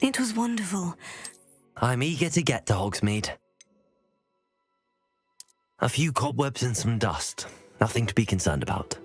It was wonderful. I'm eager to get to Hogsmeade. A few cobwebs and some dust. Nothing to be concerned about.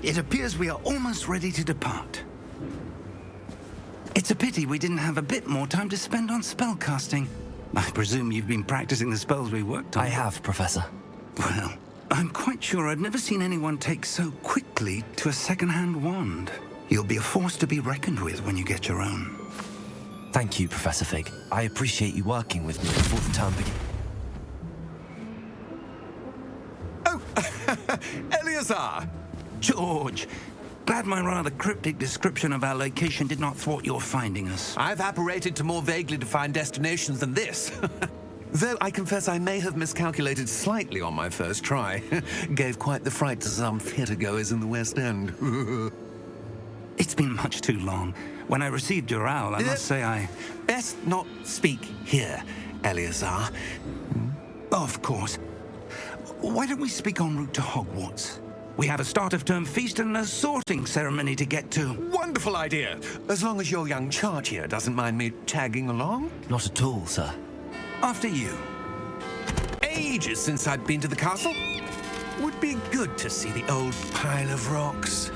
It appears we are almost ready to depart. It's a pity we didn't have a bit more time to spend on spellcasting. I presume you've been practicing the spells we worked on. I have, Professor. Well, I'm quite sure I've never seen anyone take so quickly to a second-hand wand. You'll be a force to be reckoned with when you get your own. Thank you, Professor Fig. I appreciate you working with me before the term begins. Oh, Eleazar! George, glad my rather cryptic description of our location did not thwart your finding us. I've apparated to more vaguely defined destinations than this. Though I confess I may have miscalculated slightly on my first try. Gave quite the fright to some theatre-goers in the West End. It's been much too long. When I received your owl, I must say I... Best not speak here, Eleazar. Of course. Why don't we speak en route to Hogwarts? We have a start-of-term feast and a sorting ceremony to get to. Wonderful idea! As long as your young charge here doesn't mind me tagging along. Not at all, sir. After you. Ages since I'd been to the castle. Would be good to see the old pile of rocks.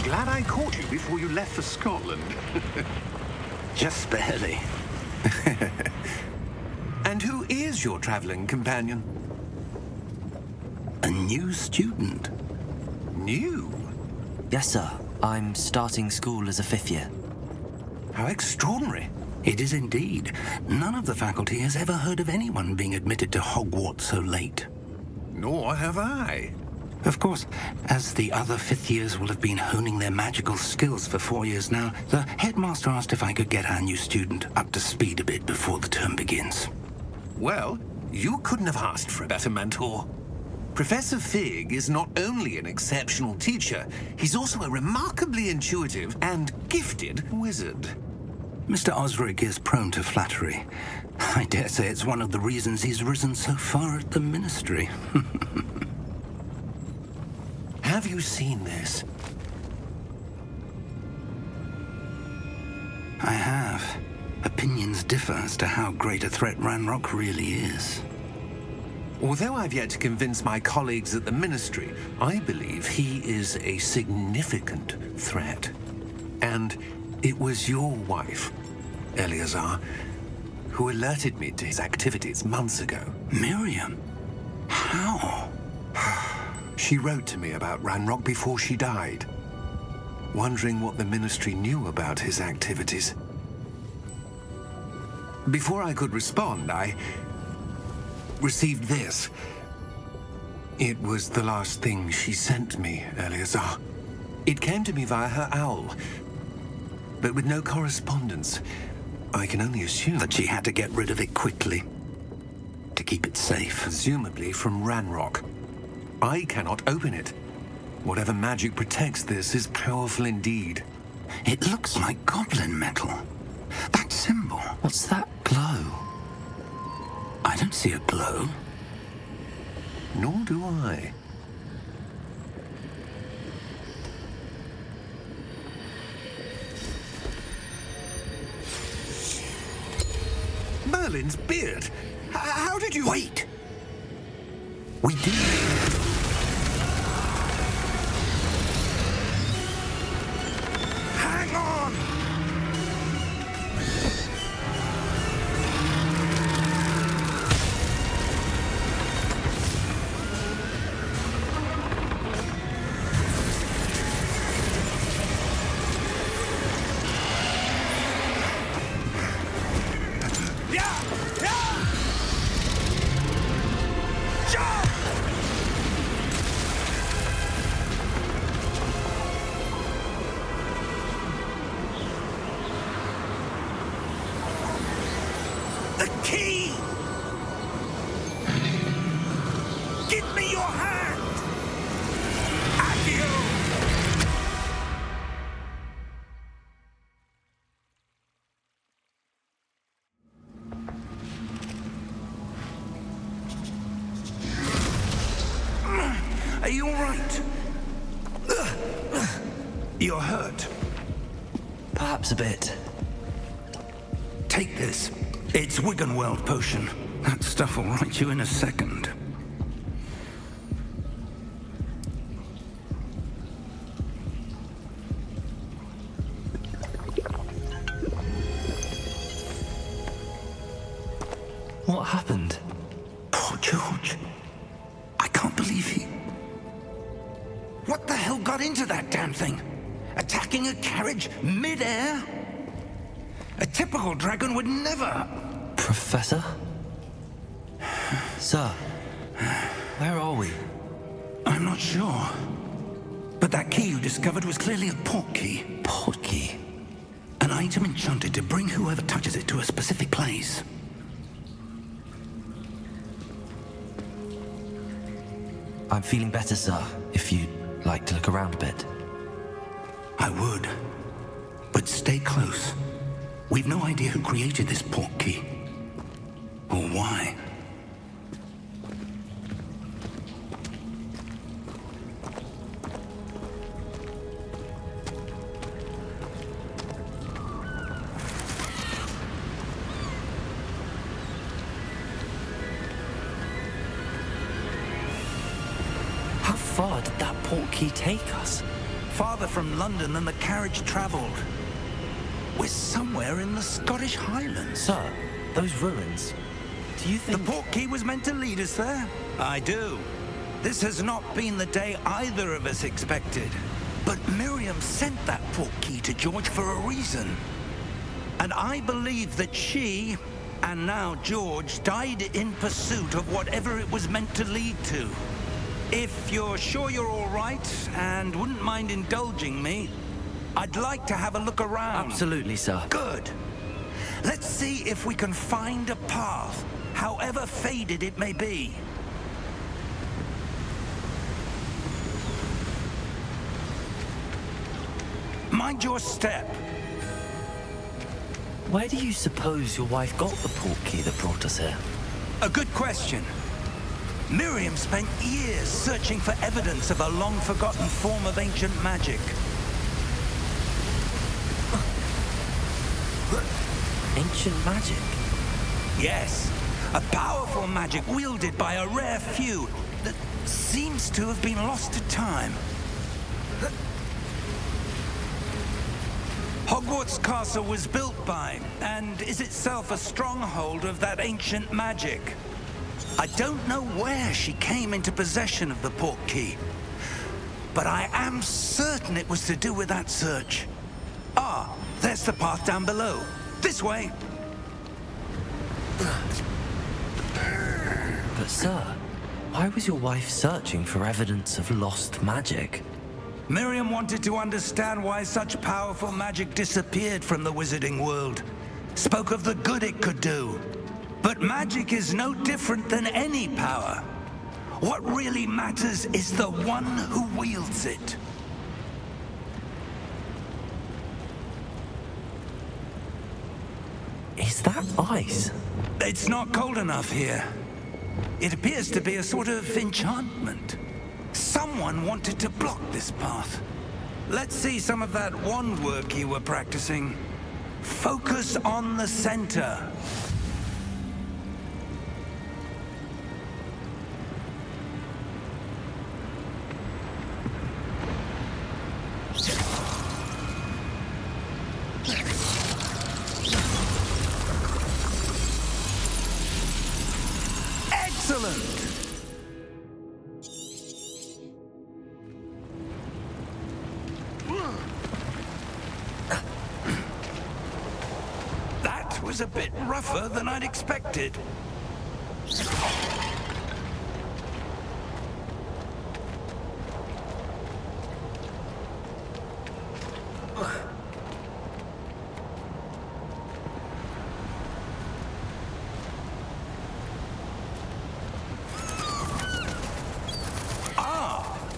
Glad I caught you before you left for Scotland. Just barely. And who is your traveling companion? A new student. New? Yes, sir. I'm starting school as a 5th year. How extraordinary. It is indeed. None of the faculty has ever heard of anyone being admitted to Hogwarts so late. Nor have I. Of course, as the other 5th years will have been honing their magical skills for 4 years now, the headmaster asked if I could get our new student up to speed a bit before the term begins. Well, you couldn't have asked for a better mentor. Professor Fig is not only an exceptional teacher, he's also a remarkably intuitive and gifted wizard. Mr. Osric is prone to flattery. I dare say it's one of the reasons he's risen so far at the ministry. Have you seen this? I have. Opinions differ as to how great a threat Ranrock really is. Although I've yet to convince my colleagues at the Ministry, I believe he is a significant threat. And it was your wife, Eleazar, who alerted me to his activities months ago. Miriam? How? She wrote to me about Ranrock before she died. wondering what the Ministry knew about his activities. Before I could respond, I received this. It was the last thing she sent me, Eleazar. It came to me via her owl, but with no correspondence. I can only assume That she had to get rid of it quickly to keep it safe. presumably from Ranrock. I cannot open it. Whatever magic protects this is powerful indeed. It looks like goblin metal. That symbol. What's that glow? I don't see a glow. Nor do I. Merlin's beard! How did you... Wait! We did. Hang on! The key! Give me your hand! Accio! Are you all right? You're hurt. Perhaps a bit. Take this. It's Wiggenweld potion. That stuff will right you in a second. What happened? Poor George. I can't believe he... What the hell got into that damn thing? Attacking a carriage mid-air? A typical dragon would never... Professor? Sir, where are we? I'm not sure. But that key you discovered was clearly a portkey. Portkey? An item enchanted to bring whoever touches it to a specific place. I'm feeling better, sir, if you'd like to look around a bit. I would. But stay close. We've no idea who created this portkey. Or why. How far did that portkey take us? Farther from London than the carriage traveled. We're somewhere in the Scottish Highlands. Sir, those ruins. Do you The think... portkey was meant to lead us there? I do. This has not been the day either of us expected. But Miriam sent that portkey to George for a reason. And I believe that she, and now George, died in pursuit of whatever it was meant to lead to. If you're sure you're all right, and wouldn't mind indulging me, I'd like to have a look around. Absolutely, sir. Good. Let's see if we can find a path, however faded it may be. Mind your step. Where do you suppose your wife got the portkey that brought us here? A good question. Miriam spent years searching for evidence of a long-forgotten form of ancient magic. Ancient magic? Yes, a powerful magic wielded by a rare few that seems to have been lost to time. Hogwarts Castle was built by, and is itself a stronghold of that ancient magic. I don't know where she came into possession of the portkey, but I am certain it was to do with that search. Ah, there's the path down below. This way. But sir, why was your wife searching for evidence of lost magic? Miriam wanted to understand why such powerful magic disappeared from the wizarding world. Spoke of the good it could do. But magic is no different than any power. What really matters is the one who wields it. Is that ice? It's not cold enough here. It appears to be a sort of enchantment. Someone wanted to block this path. Let's see some of that wand work you were practicing. Focus on the center. Excellent! That was a bit rougher than I'd expected.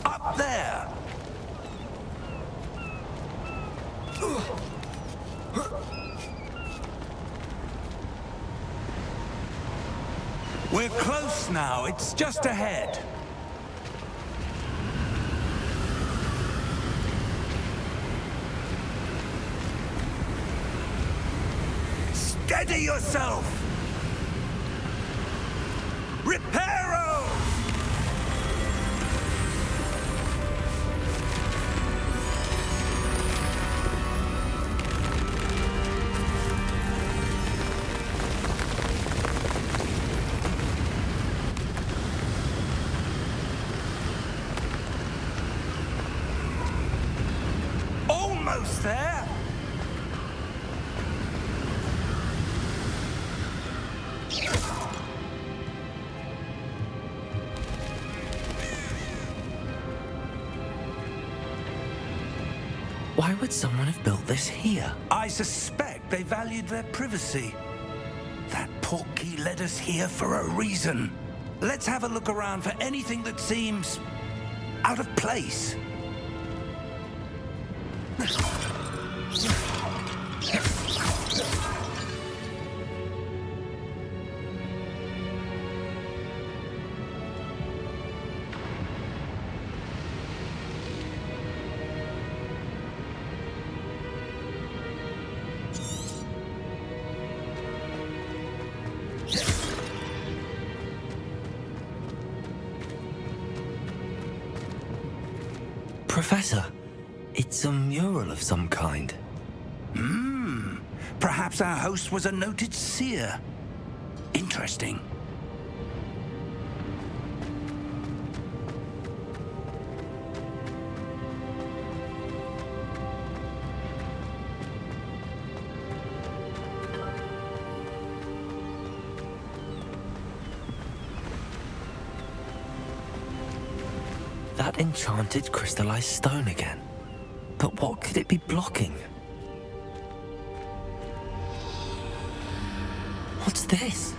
Up there! We're close now. It's just ahead. Steady yourself! Reparo! Almost there! Why would someone have built this here? I suspect they valued their privacy. That portkey led us here for a reason. Let's have a look around for anything that seems out of place. Professor, it's a mural of some kind. Perhaps our host was a noted seer. Interesting. That enchanted crystallized stone again. But what could it be blocking? What's this?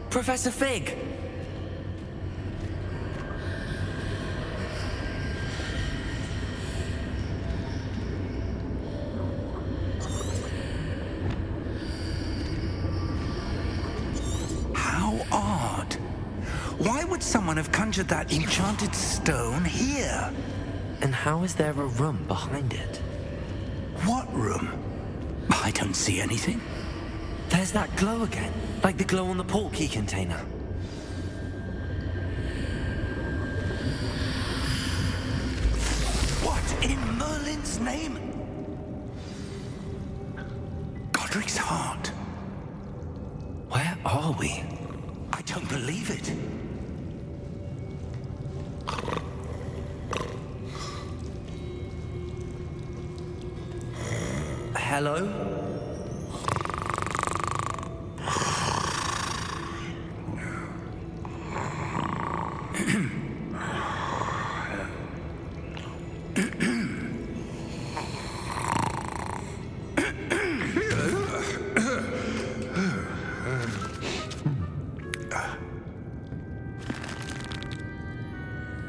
Professor Fig! How odd. Why would someone have conjured that enchanted stone here? And how is there a room behind it? What room? I don't see anything. There's that glow again, like the glow on the portkey container. What in Merlin's name? Godric's heart. Where are we? I don't believe it. Hello?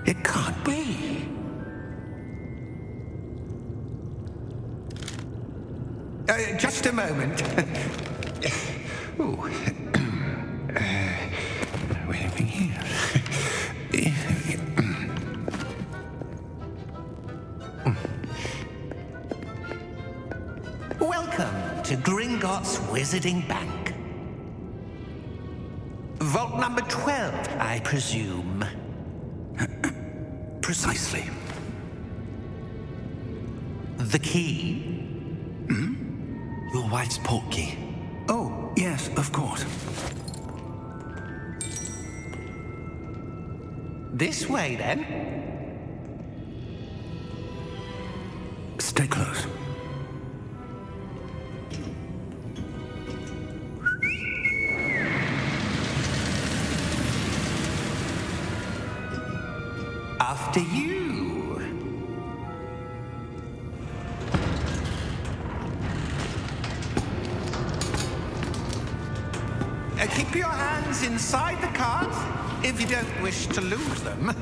It can't be. Just a moment. Ooh. Wait a minute. Welcome to Gringotts Wizarding Bank. Vault number 12, I presume. Precisely. The key? Your wife's portkey. Oh, yes, of course. This way, then. Stay close. After you. Keep your hands inside the cart if you don't wish to lose them.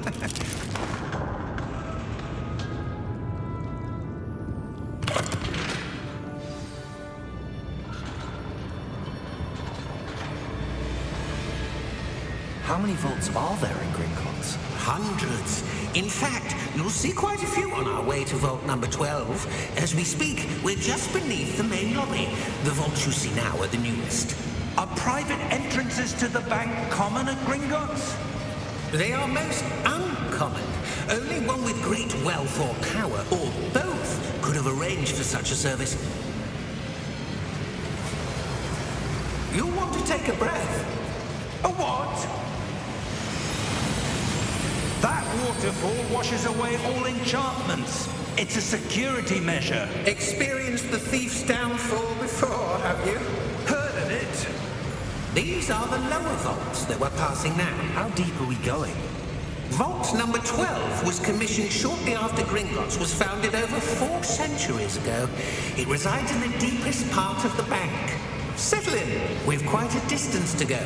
How many vaults are there in Gringotts? Hundreds. In fact, you'll see quite a few on our way to vault number 12. As we speak, we're just beneath the main lobby. The vaults you see now are the newest. Are private entrances to the bank common at Gringotts? They are most uncommon. Only one with great wealth or power, or both, could have arranged for such a service. You'll want to take a breath. A what? That waterfall washes away all enchantments. It's a security measure. Experienced the thief's downfall before, have you? Heard of it? These are the lower vaults that we're passing now. How deep are we going? Vault number 12 was commissioned shortly after Gringotts was founded over 4 centuries ago. It resides in the deepest part of the bank. Settle in. We've quite a distance to go.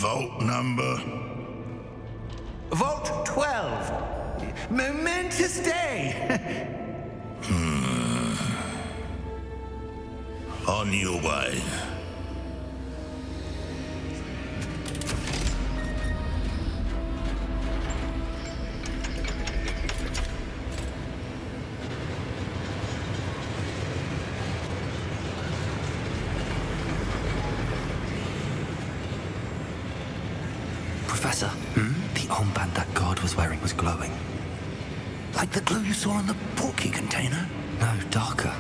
Vault number? Vault 12. Momentous day. On your way. Professor, the armband that guard was wearing was glowing. Like the glue you saw on the portkey container? No, darker.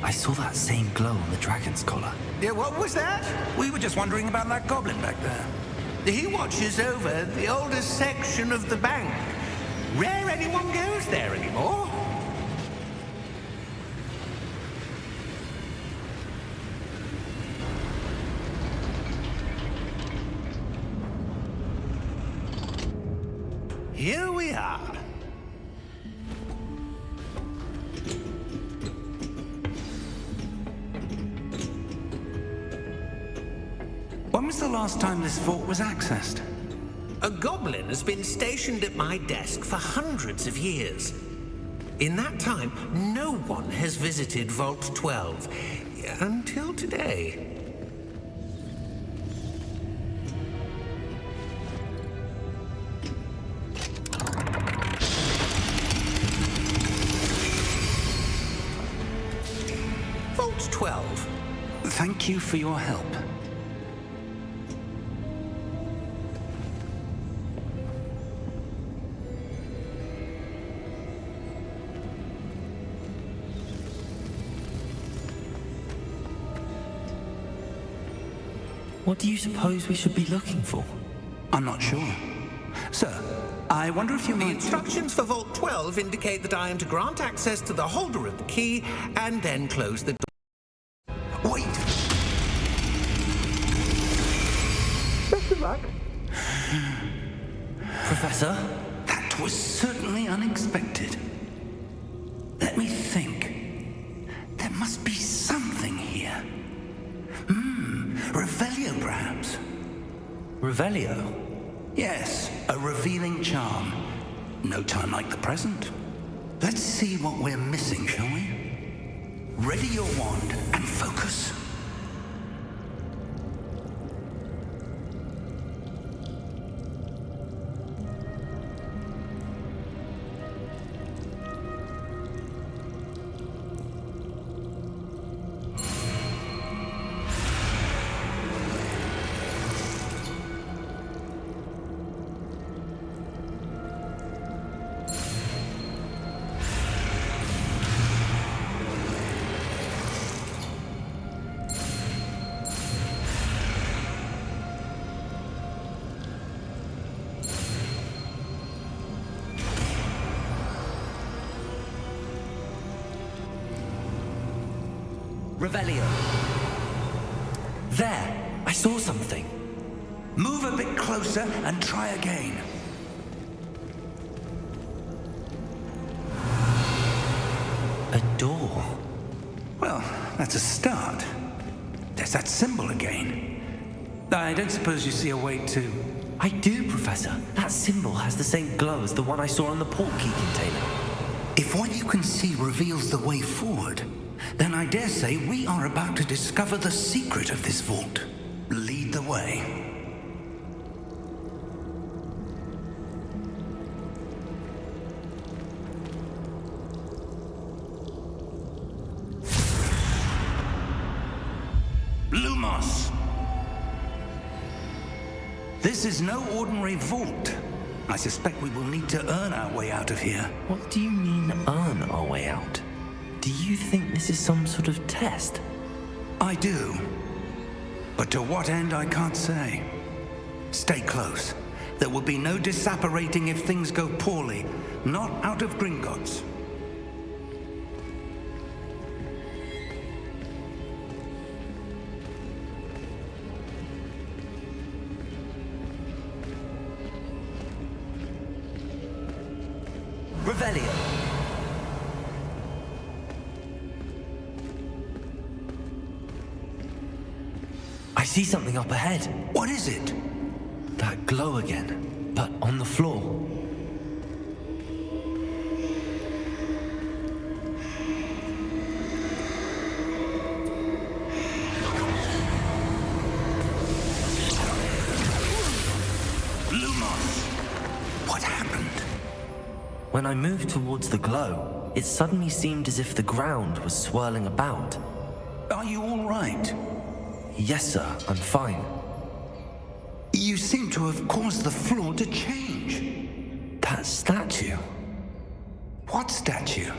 I saw that same glow on the dragon's collar. Yeah, what was that? We were just wondering about that goblin back there. He watches over the oldest section of the bank. Rare anyone goes there anymore. Here we are. When was the last time this vault was accessed? A goblin has been stationed at my desk for hundreds of years. In that time, no one has visited Vault 12 until today. Vault 12. Thank you for your help. What do you suppose we should be looking for? I'm not sure. Sir, I wonder if you The might... instructions for Vault 12 indicate that I am to grant access to the holder of the key and then close the door. Wait! Best of luck. Professor? That was certainly unexpected. Let me think. There must be something here. Revelio, perhaps. Revelio? Yes, a revealing charm. No time like the present. Let's see what we're missing, shall we? Ready your wand and focus. Revelio. There! I saw something. Move a bit closer and try again. A door. Well, that's a start. There's that symbol again. I don't suppose you see a way to... I do, Professor. That symbol has the same glow as the one I saw on the port key container. If what you can see reveals the way forward, then I dare say we are about to discover the secret of this vault. Lead the way. Lumos! This is no ordinary vault. I suspect we will need to earn our way out of here. What do you mean, earn our way out? Do you think this is some sort of test? I do. But to what end, I can't say. Stay close. There will be no disapparating if things go poorly. Not out of Gringotts. Revelio. I see something up ahead. What is it? That glow again, but on the floor. Lumos! What happened? When I moved towards the glow, it suddenly seemed as if the ground was swirling about. Are you all right? Yes, sir, I'm fine. You seem to have caused the floor to change. That statue. What statue?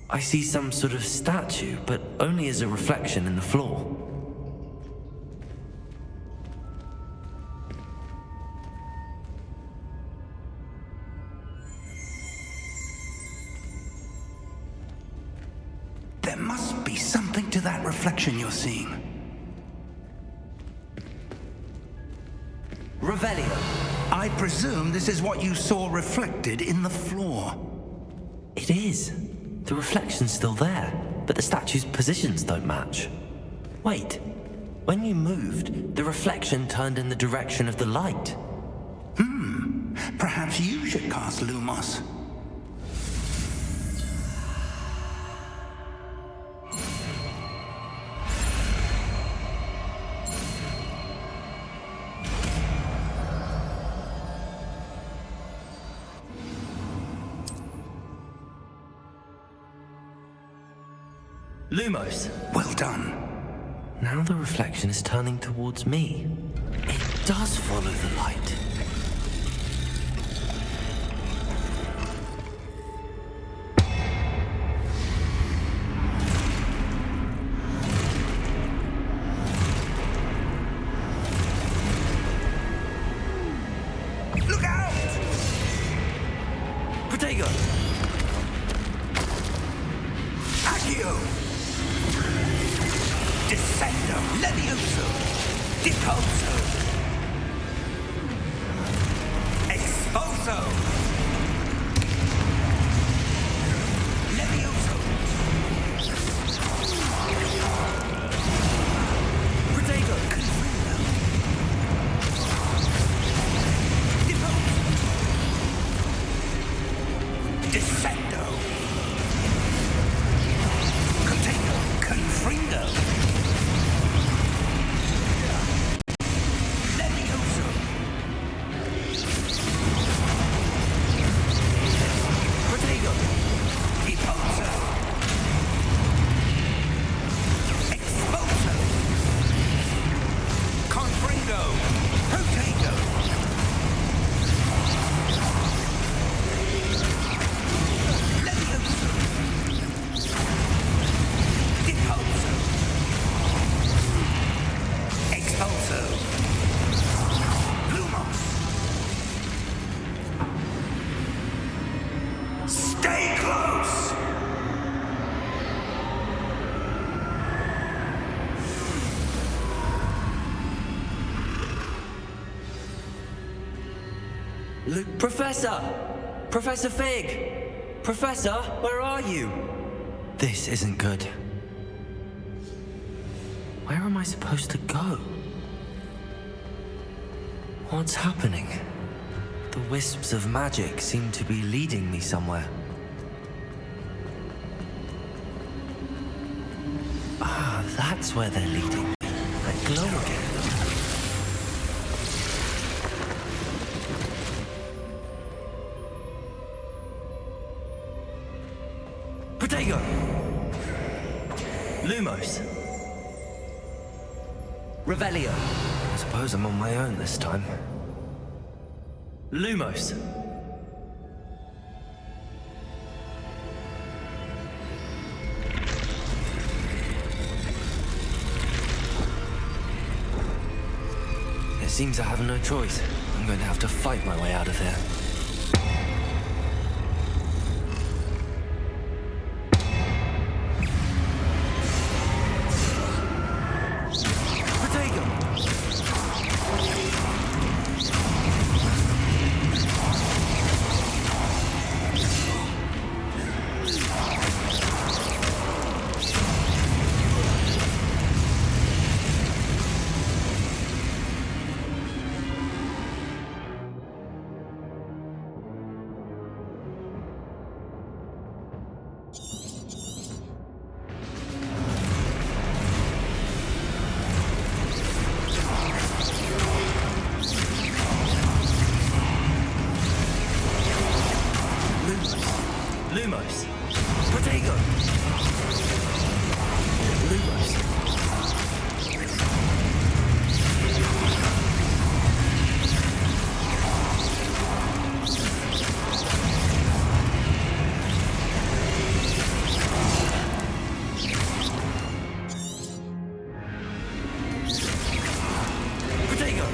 I see some sort of statue, but only as a reflection in the floor. There must be something to that reflection you're seeing. Revelio. I presume this is what you saw reflected in the floor. It is. The reflection's still there, but the statue's positions don't match. Wait. When you moved, the reflection turned in the direction of the light. Perhaps you should cast Lumos. Lumos. Well done. Now the reflection is turning towards me. It does follow the light. Protego! Accio! Descendo! Levioso! Depulso! Expulso! Levioso! Protego! Confringo! Depulso! Descendo! Protego! Confringo! Levioso! Protego! Depulso! Expulso! Confringo! Protego! Levioso! Depulso! Expulso! Lumos! Stay close! Professor! Professor Fig! Professor, where are you? This isn't good. Where am I supposed to go? What's happening? The wisps of magic seem to be leading me somewhere. Ah, that's where they're leading me. That glow again. Protego! Lumos! Revelio! I suppose I'm on my own this time. Lumos! It seems I have no choice. I'm going to have to fight my way out of here. Lumos! Protego! Lumos! Protego!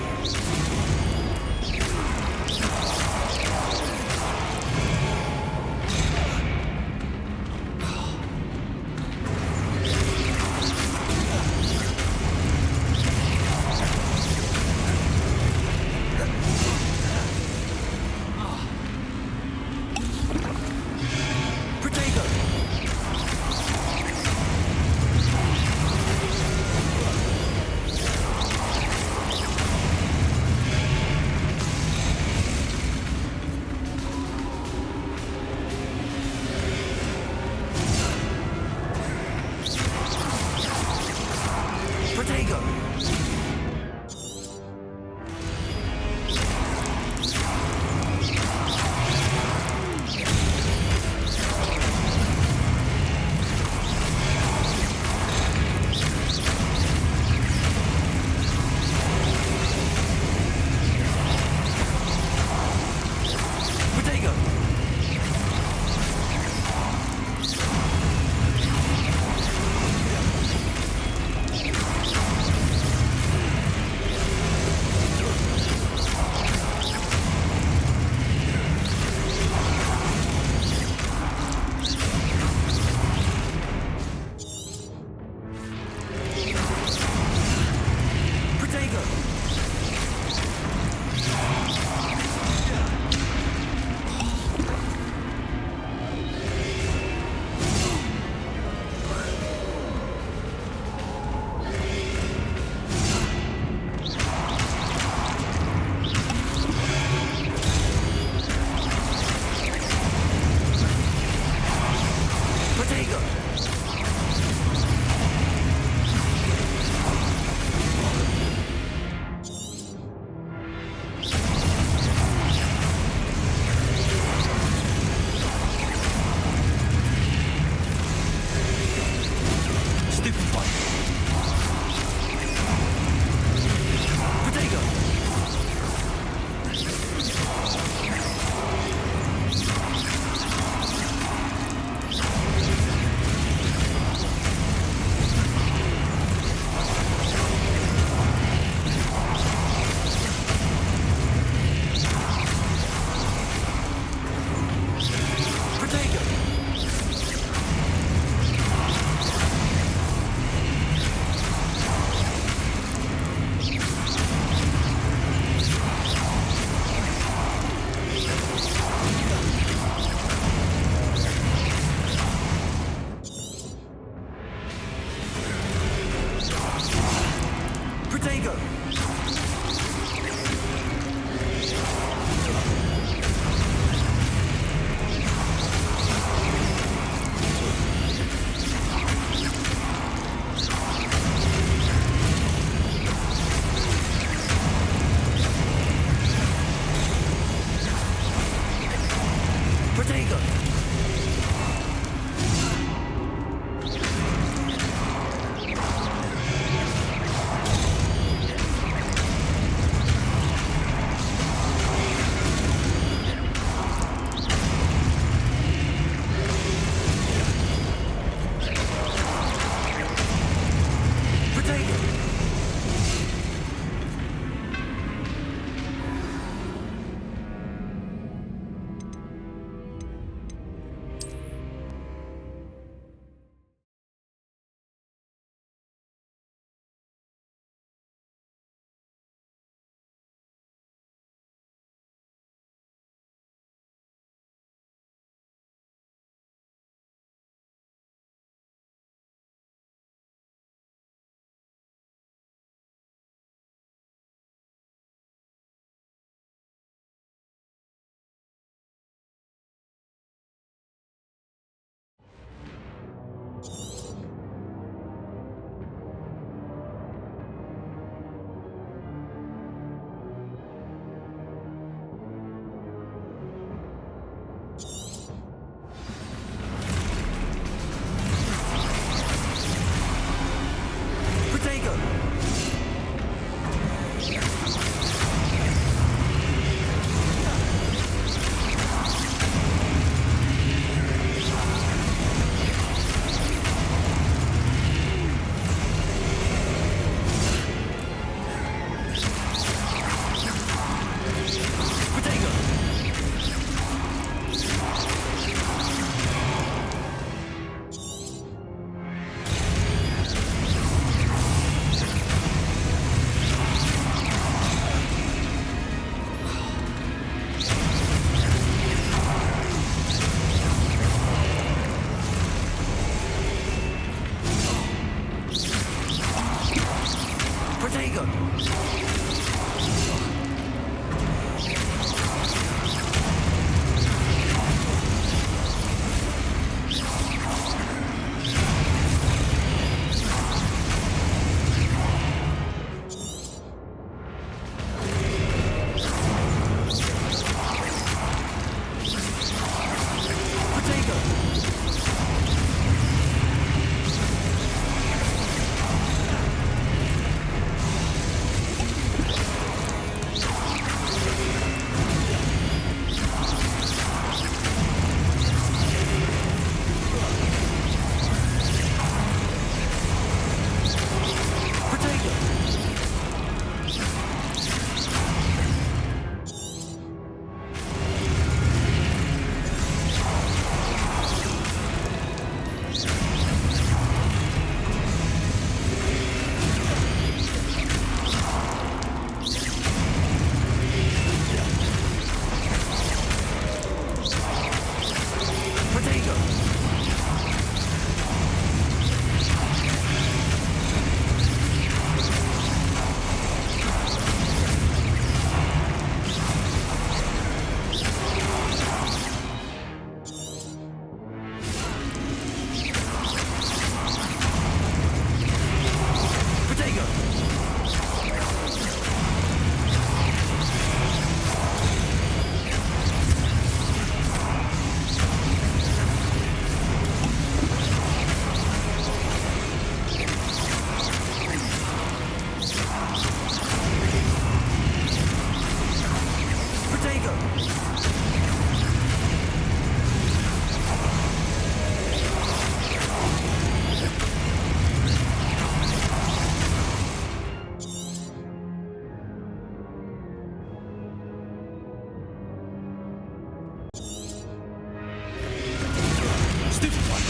Stupid one.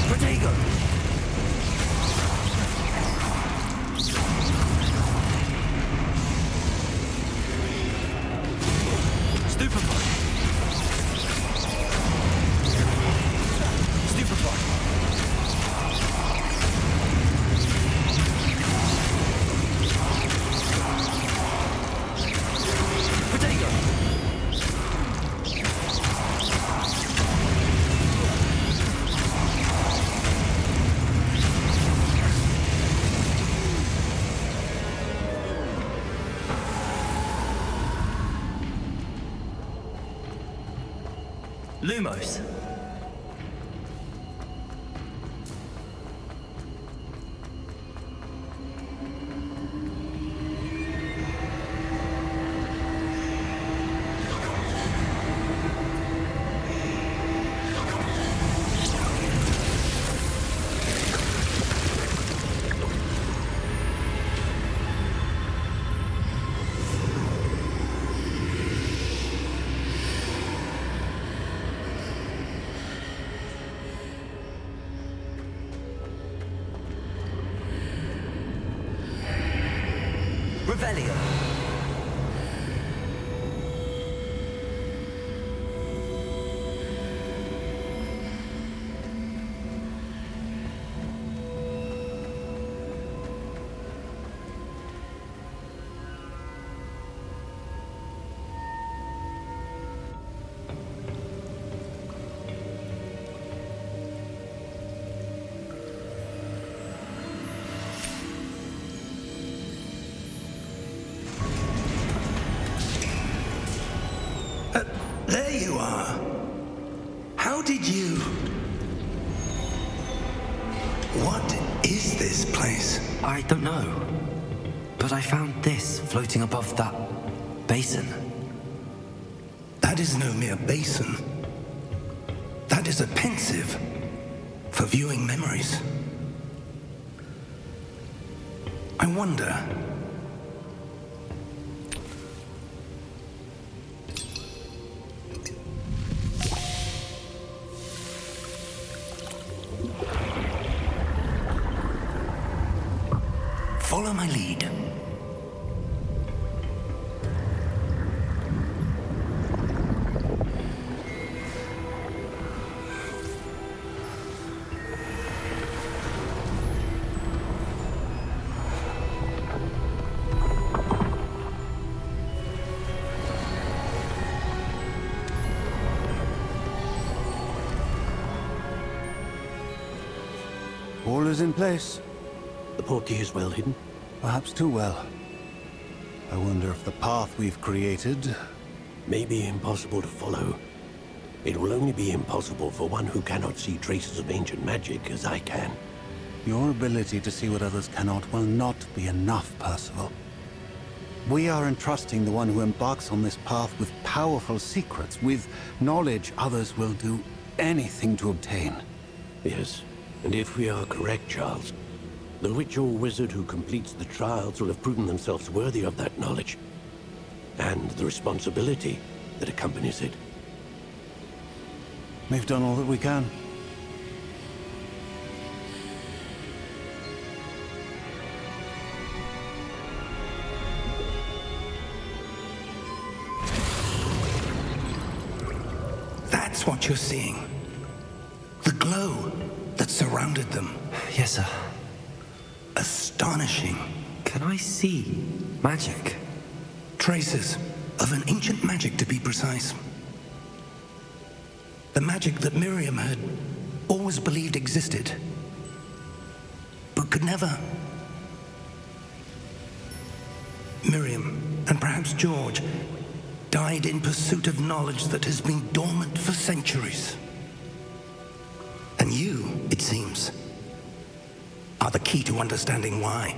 Protego. Stupefy. Stupefy. Protego. Lumos. Revelio. There you are. How did you... What is this place? I don't know. But I found this floating above that basin. That is no mere basin. That is a pensive for viewing memories. I wonder... Follow my lead. All is in place. The portkey is well hidden. Perhaps too well. I wonder if the path we've created... May be impossible to follow. It will only be impossible for one who cannot see traces of ancient magic as I can. Your ability to see what others cannot will not be enough, Percival. We are entrusting the one who embarks on this path with powerful secrets, with knowledge others will do anything to obtain. Yes, and if we are correct, Charles, the witch or wizard who completes the trials will have proven themselves worthy of that knowledge, and the responsibility that accompanies it. We've done all that we can. That's what you're seeing. The glow that surrounded them. Yes, sir. Astonishing. Can I see magic? Traces of an ancient magic, to be precise. The magic that Miriam had always believed existed, but could never. Miriam, and perhaps George, died in pursuit of knowledge that has been dormant for centuries. And you, it seems, are the key to understanding why.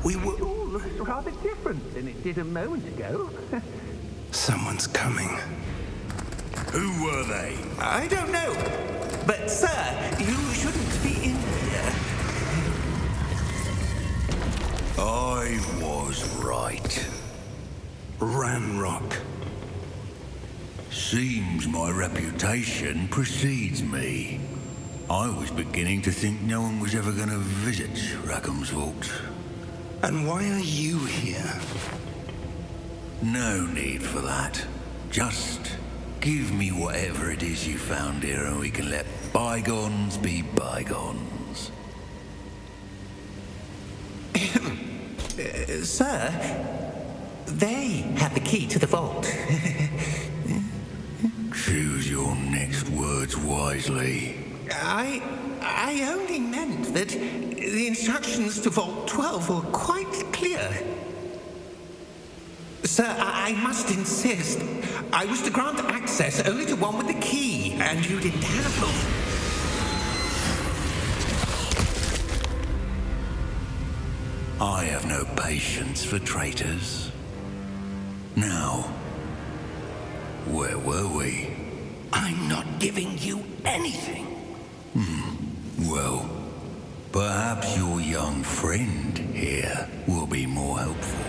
We were... It all looks rather different than it did a moment ago. Someone's coming. Who were they? I don't know. But, sir, you shouldn't be in here. I was right. Ranrock. Seems my reputation precedes me. I was beginning to think no one was ever going to visit Rackham's vault. And why are you here? No need for that. Just give me whatever it is you found here and we can let bygones be bygones. Sir, they had the key to the vault. Choose your next words wisely. I only meant that the instructions to Vault 12 were quite clear. Sir, I must insist. I was to grant access only to one with the key, and you didn't have them. I have no patience for traitors. Now, where were we? I'm not giving you anything. Well, perhaps your young friend here will be more helpful.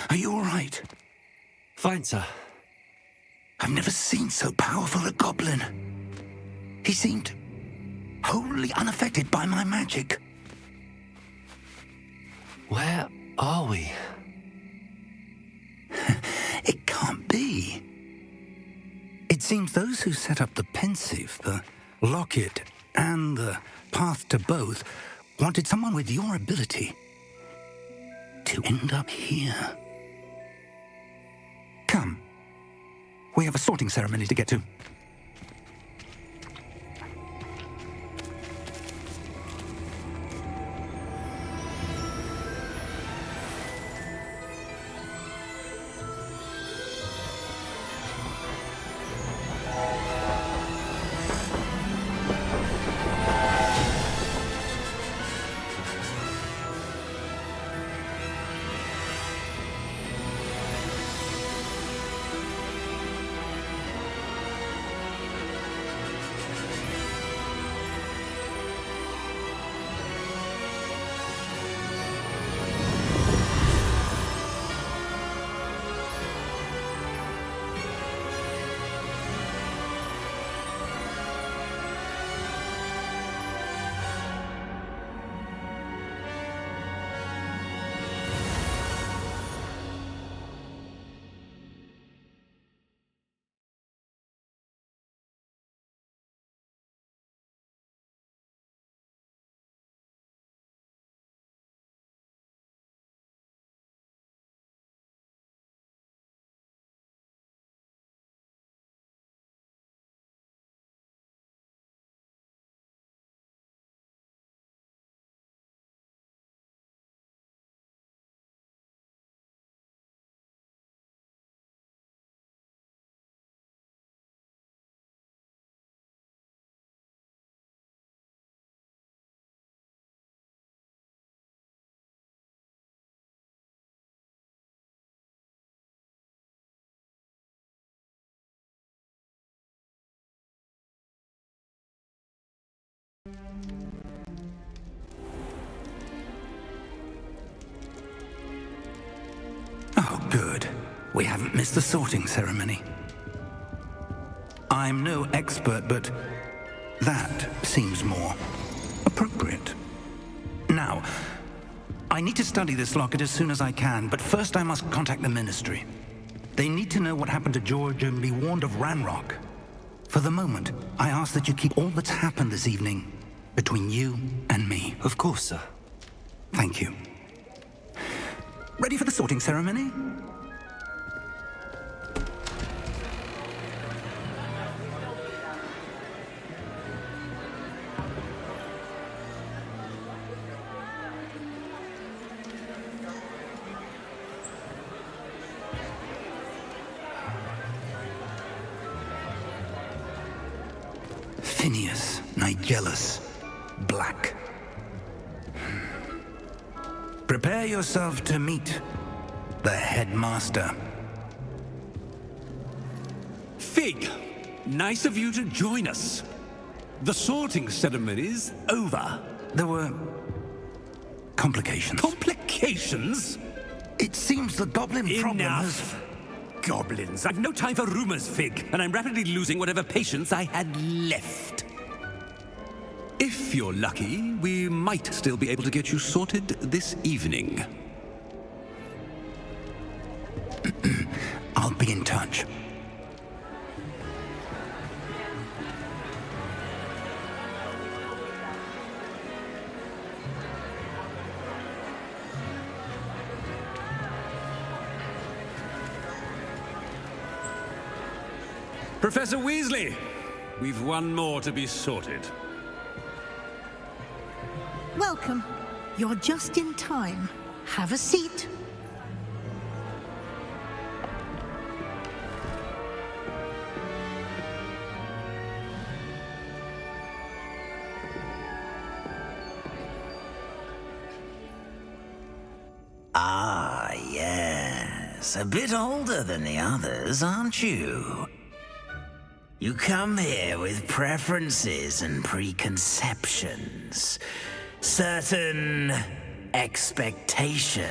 Are you all right? Fine, sir. I've never seen so powerful a goblin. He seemed wholly unaffected by my magic. Where are we? It can't be. It seems those who set up the pensive, the locket, and the path to both wanted someone with your ability to end up here. Come. We have a sorting ceremony to get to. Oh, good. We haven't missed the sorting ceremony. I'm no expert, but that seems more appropriate. now. I need to study this locket as soon as I can, but first I must contact the Ministry. They need to know what happened to George and be warned of Ranrock. For the moment, I ask that you keep all that's happened this evening between you and me. Of course, sir. Thank you. Ready for the sorting ceremony? Phineas, Nigellus, Black. Prepare yourself to meet the headmaster. Fig, nice of you to join us. The sorting ceremony's over. There were complications. Complications? It seems the goblin problem has... Enough. Goblins. I've no time for rumors, Fig, and I'm rapidly losing whatever patience I had left. If you're lucky, we might still be able to get you sorted this evening. I'll be in touch. Professor Weasley, we've one more to be sorted. Welcome. You're just in time. Have a seat. Ah, yes. A bit older than the others, aren't you? You come here with preferences and preconceptions. Certain expectations.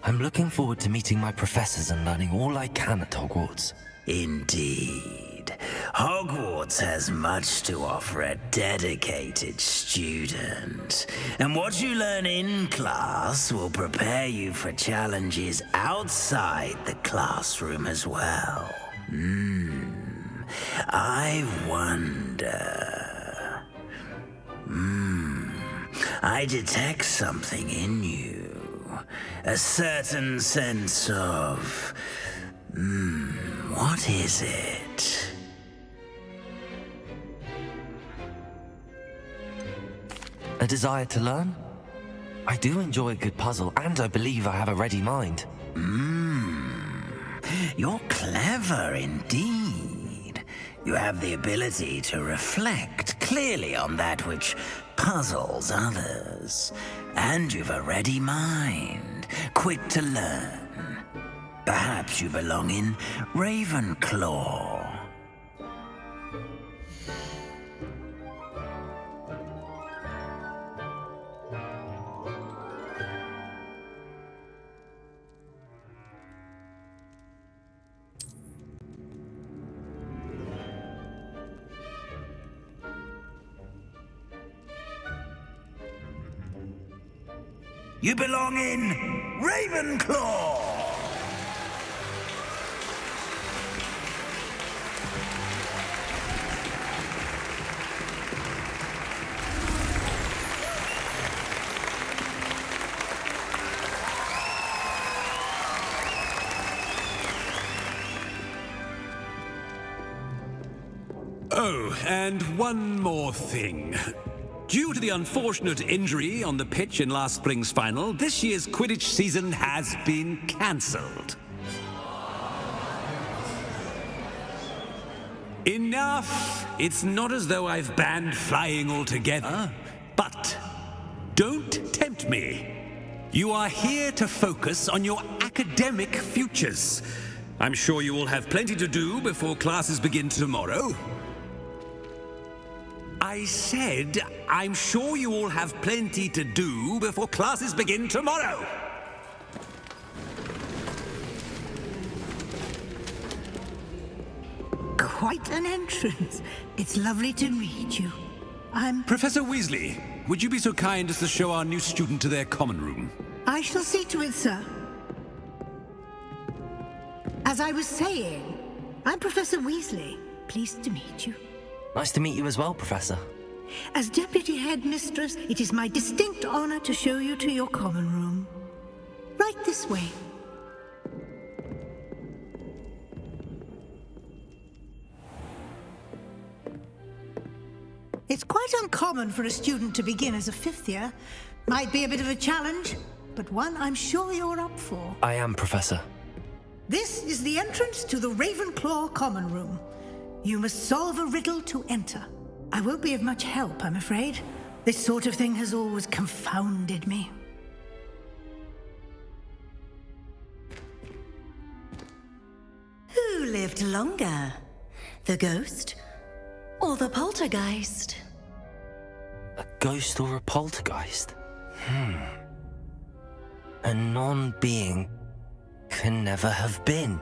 I'm looking forward to meeting my professors and learning all I can at Hogwarts. Indeed. Hogwarts has much to offer a dedicated student. And what you learn in class will prepare you for challenges outside the classroom as well. I wonder... I detect something in you. A certain sense of... what is it? A desire to learn? I do enjoy a good puzzle, and I believe I have a ready mind. You're clever indeed. You have the ability to reflect clearly on that which puzzles others. And you've a ready mind, quick to learn. Perhaps you belong in Ravenclaw. You belong in Ravenclaw! Oh, and one more thing. Due to the unfortunate injury on the pitch in last spring's final, this year's Quidditch season has been cancelled. Enough! It's not as though I've banned flying altogether, but don't tempt me. You are here to focus on your academic futures. I'm sure you will have plenty to do before classes begin tomorrow. I said, I'm sure you all have plenty to do before classes begin tomorrow. quite an entrance. It's lovely to meet you. I'm... Professor Weasley, would you be so kind as to show our new student to their common room? I shall see to it, sir. As I was saying, I'm Professor Weasley. Pleased to meet you. Nice to meet you as well, Professor. As Deputy Headmistress, it is my distinct honor to show you to your common room. Right this way. It's quite uncommon for a student to begin as a fifth year. Might be a bit of a challenge, but one I'm sure you're up for. I am, Professor. This is the entrance to the Ravenclaw common room. You must solve a riddle to enter. I won't be of much help, I'm afraid. This sort of thing has always confounded me. Who lived longer? The ghost or the poltergeist? A ghost or a poltergeist? A non-being can never have been.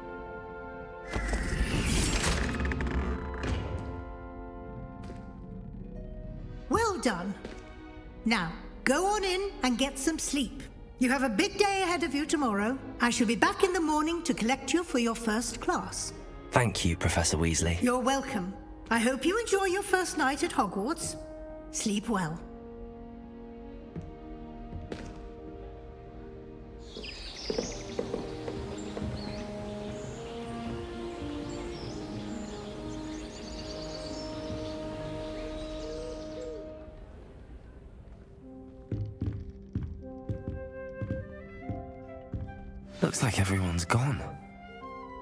Well done. Now, go on in and get some sleep. You have a big day ahead of you tomorrow. I shall be back in the morning to collect you for your first class. Thank you, Professor Weasley. You're welcome. I hope you enjoy your first night at Hogwarts. Sleep well. Looks like everyone's gone.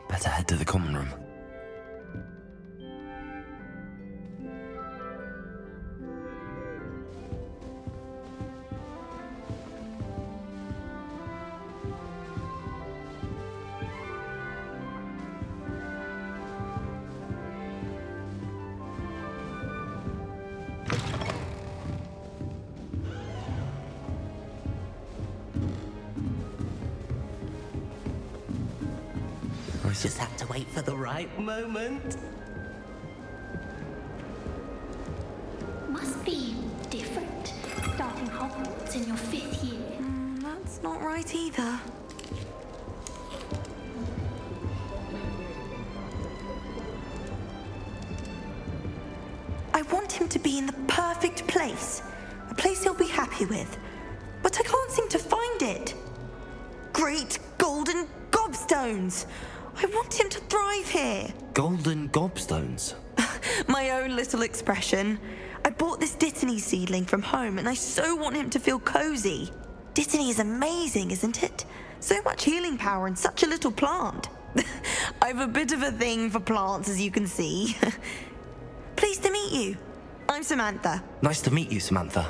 Better head to the common room. Just have to wait for the right moment. Must be different, starting Hogwarts in your 5th year. That's not right either. I want him to be in the perfect place. A place he'll be happy with. But I can't seem to find it. Great golden gobstones! I want him to thrive here. Golden gobstones? My own little expression. I bought this Dittany seedling from home and I so want him to feel cozy. Dittany is amazing, isn't it? So much healing power in such a little plant. I've a bit of a thing for plants, as you can see. Pleased to meet you. I'm Samantha. Nice to meet you, Samantha.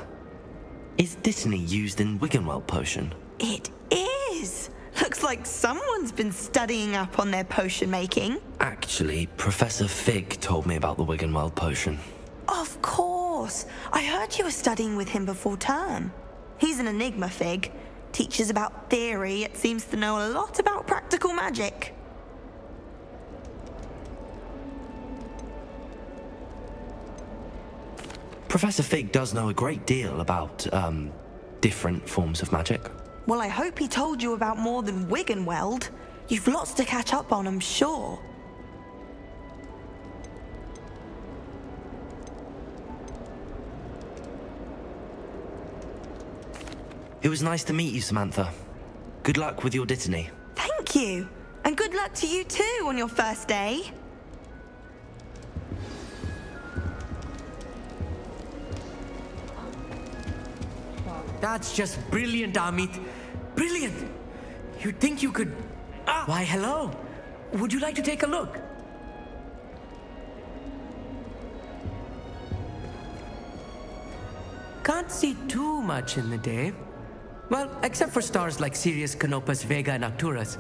Is Dittany used in Wiggenweld potion? It is. Looks like someone's been studying up on their potion making. Actually, Professor Fig told me about the Wiggenweld potion. Of course. I heard you were studying with him before term. He's an enigma, Fig. Teaches about theory, yet seems to know a lot about practical magic. Professor Fig does know a great deal about, different forms of magic. Well, I hope he told you about more than Wiggenweld. You've lots to catch up on, I'm sure. It was nice to meet you, Samantha. Good luck with your Dittany. Thank you. And good luck to you too on your first day. That's just brilliant, Amit. Brilliant! You'd think you could... Why, hello. Would you like to take a look? Can't see too much in the day. Well, except for stars like Sirius, Canopus, Vega, and Arcturus.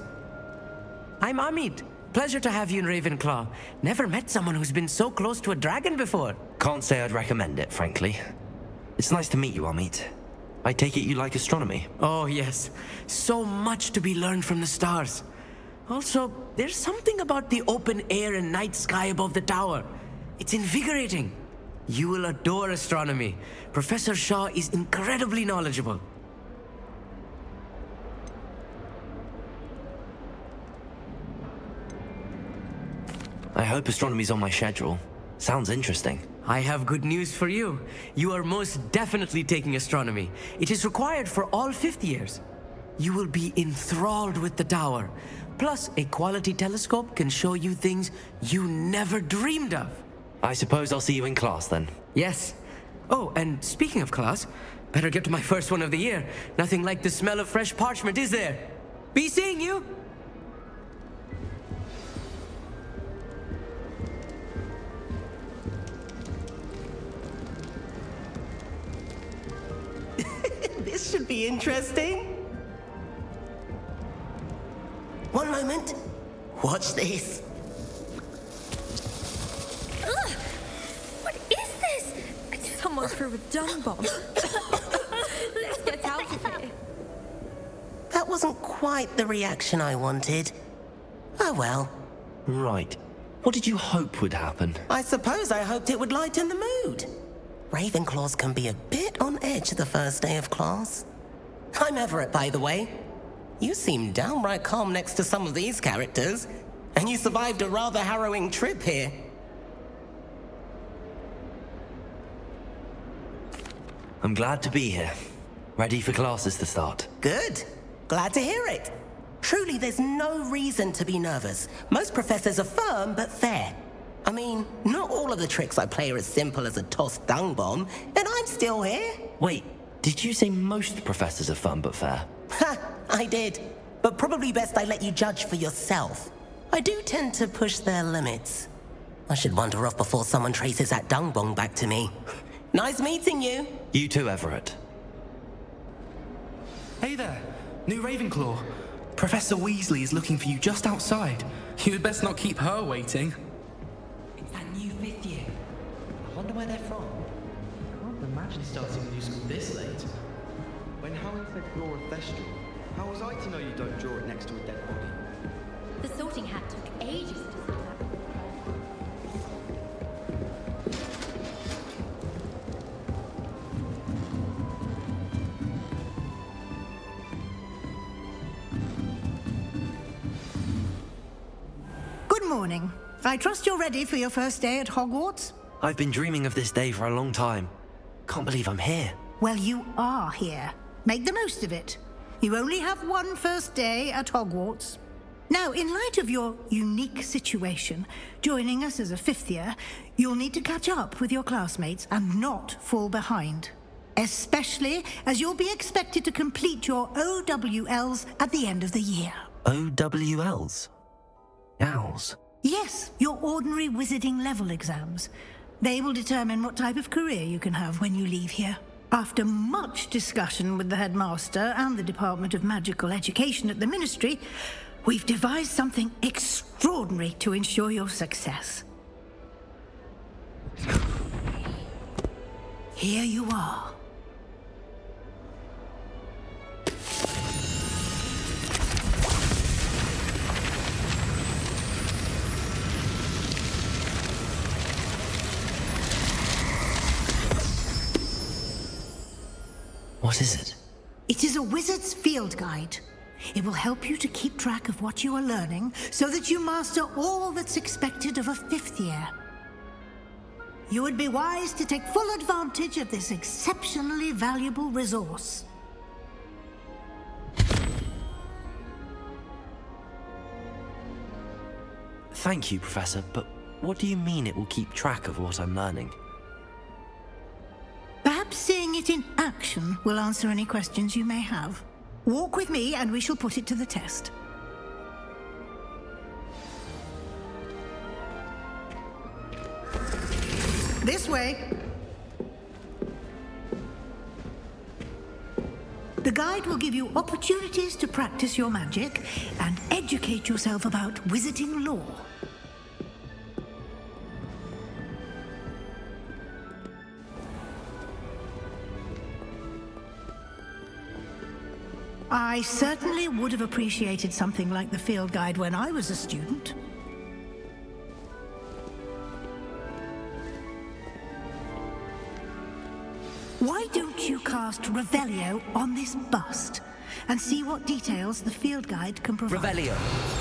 I'm Amit. Pleasure to have you in Ravenclaw. Never met someone who's been so close to a dragon before. Can't say I'd recommend it, frankly. It's nice to meet you, Amit. I take it you like astronomy? Oh, yes. So much to be learned from the stars. Also, there's something about the open air and night sky above the tower. It's invigorating. You will adore astronomy. Professor Shaw is incredibly knowledgeable. I hope astronomy's on my schedule. Sounds interesting. I have good news for you. You are most definitely taking astronomy. It is required for all fifth years. You will be enthralled with the tower. Plus, a quality telescope can show you things you never dreamed of. I suppose I'll see you in class then. Yes. Oh, and speaking of class, better get to my first one of the year. Nothing like the smell of fresh parchment, is there? Be seeing you! This should be interesting. One moment. Watch this. Ugh! What is this? Someone threw a dung bomb. Let's get out of here. That wasn't quite the reaction I wanted. Oh well. Right. What did you hope would happen? I suppose I hoped it would lighten the mood. Ravenclaws can be a bit on edge the first day of class. I'm Everett, by the way. You seem downright calm next to some of these characters, and you survived a rather harrowing trip here. I'm glad to be here. Ready for classes to start. Good. Glad to hear it. Truly, there's no reason to be nervous. Most professors are firm but fair. I mean, not all of the tricks I play are as simple as a tossed dung bomb, and I'm still here. Wait, did you say most professors are fun but fair? Ha! I did. But probably best I let you judge for yourself. I do tend to push their limits. I should wander off before someone traces that dung bomb back to me. Nice meeting you. You too, Everett. Hey there, new Ravenclaw. Professor Weasley is looking for you just outside. You had best not keep her waiting. It's that new fifth year. I wonder where they're from. Can't imagine starting a new school this late. When Howard said Flora Thestral, how was I to know you don't draw it next to a dead body? The sorting hat took ages to see that. Good morning. I trust you're ready for your first day at Hogwarts? I've been dreaming of this day for a long time. Can't believe I'm here. Well, you are here. Make the most of it. You only have one first day at Hogwarts. Now, in light of your unique situation, joining us as a fifth year, you'll need to catch up with your classmates and not fall behind. Especially as you'll be expected to complete your OWLs at the end of the year. OWLs? Owls? Yes, your ordinary wizarding level exams. They will determine what type of career you can have when you leave here. After much discussion with the headmaster and the Department of Magical Education at the Ministry, we've devised something extraordinary to ensure your success. Here you are. What is it? It is a wizard's field guide. It will help you to keep track of what you are learning so that you master all that's expected of a fifth year. You would be wise to take full advantage of this exceptionally valuable resource. Thank you, Professor, but what do you mean it will keep track of what I'm learning? Perhaps seeing it in action will answer any questions you may have. Walk with me and we shall put it to the test. This way. The guide will give you opportunities to practice your magic and educate yourself about wizarding lore. I certainly would have appreciated something like the field guide when I was a student. Why don't you cast Revelio on this bust and see what details the field guide can provide? Revelio.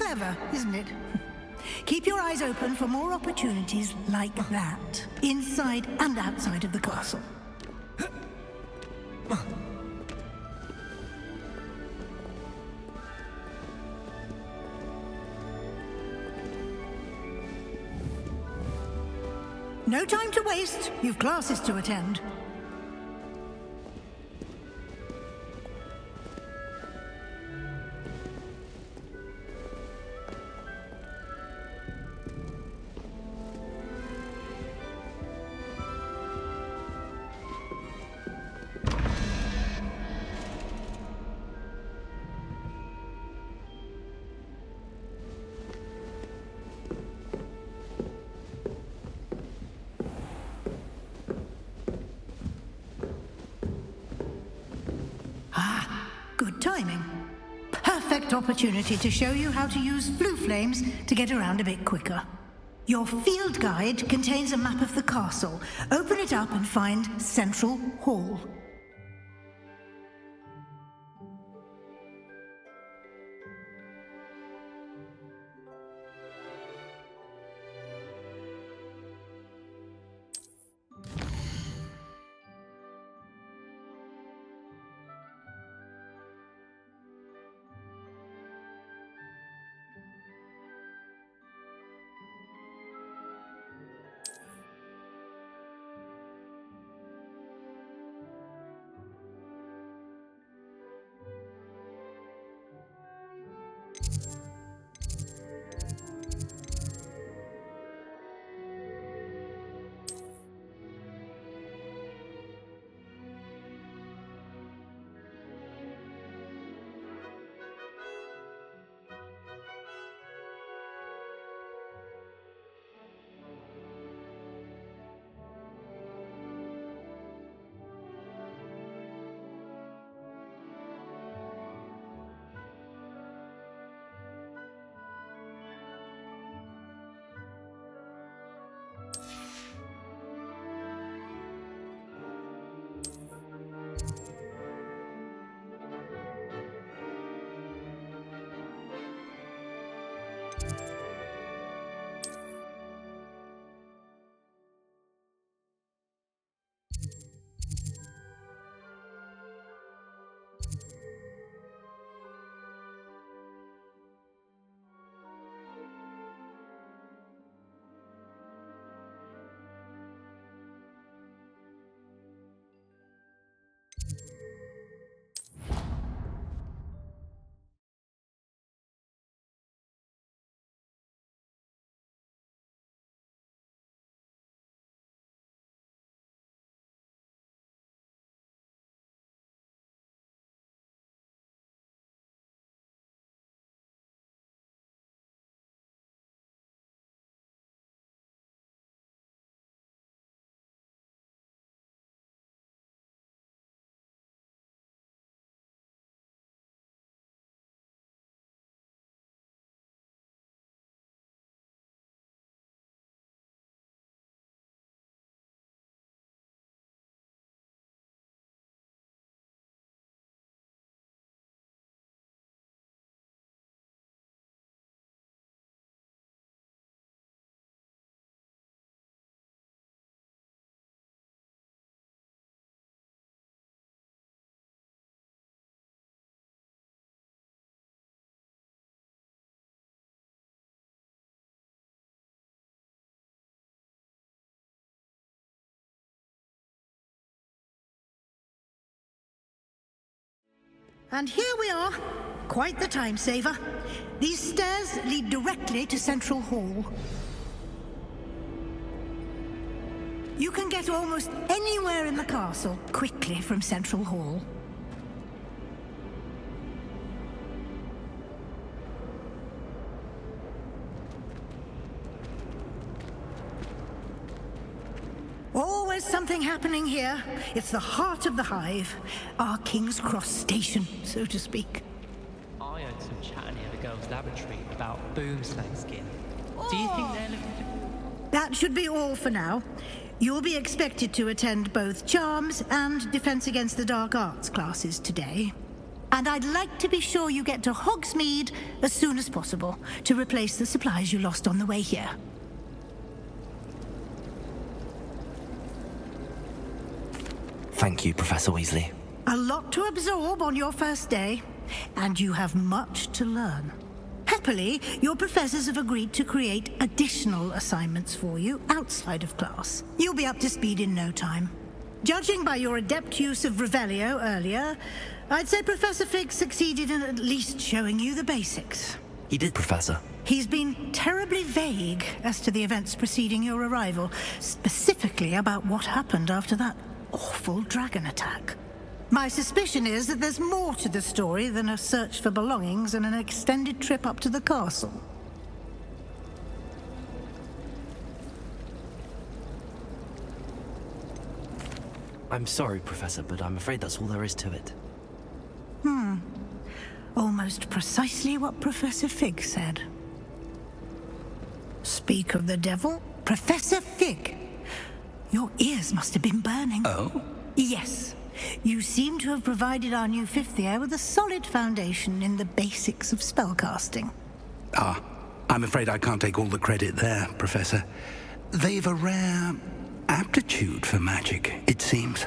Clever, isn't it? Keep your eyes open for more opportunities like that, inside and outside of the castle. No time to waste. You've classes to attend. Good timing. Perfect opportunity to show you how to use blue flames to get around a bit quicker. Your field guide contains a map of the castle. Open it up and find Central Hall. And here we are. Quite the time saver. These stairs lead directly to Central Hall. You can get almost anywhere in the castle quickly from Central Hall. Always something happening here. It's the heart of the hive. Our King's Cross station, so to speak. I heard some chatting in the girls' laboratory about boomslang skin. Do you think they're looking to... That should be all for now. You'll be expected to attend both Charms and Defense Against the Dark Arts classes today. And I'd like to be sure you get to Hogsmeade as soon as possible to replace the supplies you lost on the way here. Thank you, Professor Weasley. A lot to absorb on your first day, and you have much to learn. Happily, your professors have agreed to create additional assignments for you outside of class. You'll be up to speed in no time. Judging by your adept use of Revelio earlier, I'd say Professor Fig succeeded in at least showing you the basics. He did, Professor. He's been terribly vague as to the events preceding your arrival, specifically about what happened after that awful dragon attack. My suspicion is that there's more to the story than a search for belongings and an extended trip up to the castle. I'm sorry, Professor, but I'm afraid that's all there is to it. Almost precisely what Professor Fig said. Speak of the devil, Professor Fig. Your ears must have been burning. Oh? Yes. You seem to have provided our new fifth year with a solid foundation in the basics of spellcasting. Ah, I'm afraid I can't take all the credit there, Professor. They've a rare aptitude for magic, it seems.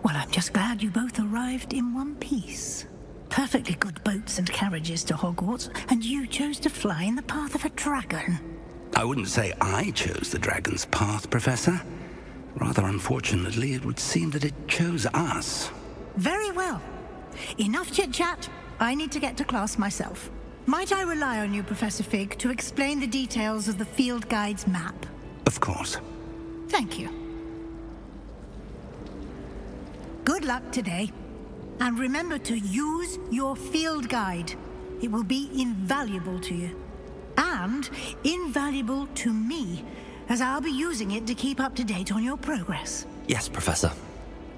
Well, I'm just glad you both arrived in one piece. Perfectly good boats and carriages to Hogwarts, and you chose to fly in the path of a dragon. I wouldn't say I chose the dragon's path, Professor. Rather unfortunately, it would seem that it chose us. Very well. Enough chit-chat. I need to get to class myself. Might I rely on you, Professor Fig, to explain the details of the field guide's map? Of course. Thank you. Good luck today. And remember to use your field guide. It will be invaluable to you. And invaluable to me, as I'll be using it to keep up to date on your progress. Yes, Professor.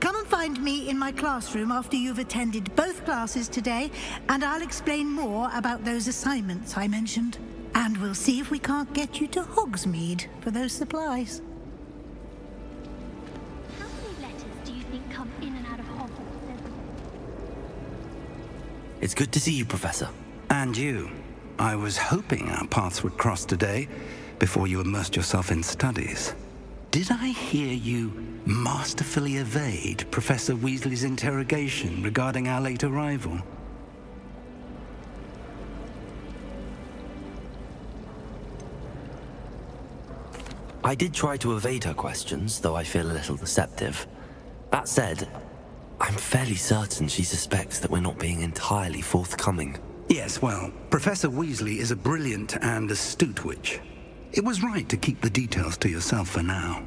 Come and find me in my classroom after you've attended both classes today, and I'll explain more about those assignments I mentioned. And we'll see if we can't get you to Hogsmeade for those supplies. How many letters do you think come in and out of Hogwarts? It's good to see you, Professor. And you. I was hoping our paths would cross today, before you immersed yourself in studies. Did I hear you masterfully evade Professor Weasley's interrogation regarding our late arrival? I did try to evade her questions, though I feel a little deceptive. That said, I'm fairly certain she suspects that we're not being entirely forthcoming. Yes, well, Professor Weasley is a brilliant and astute witch. It was right to keep the details to yourself for now.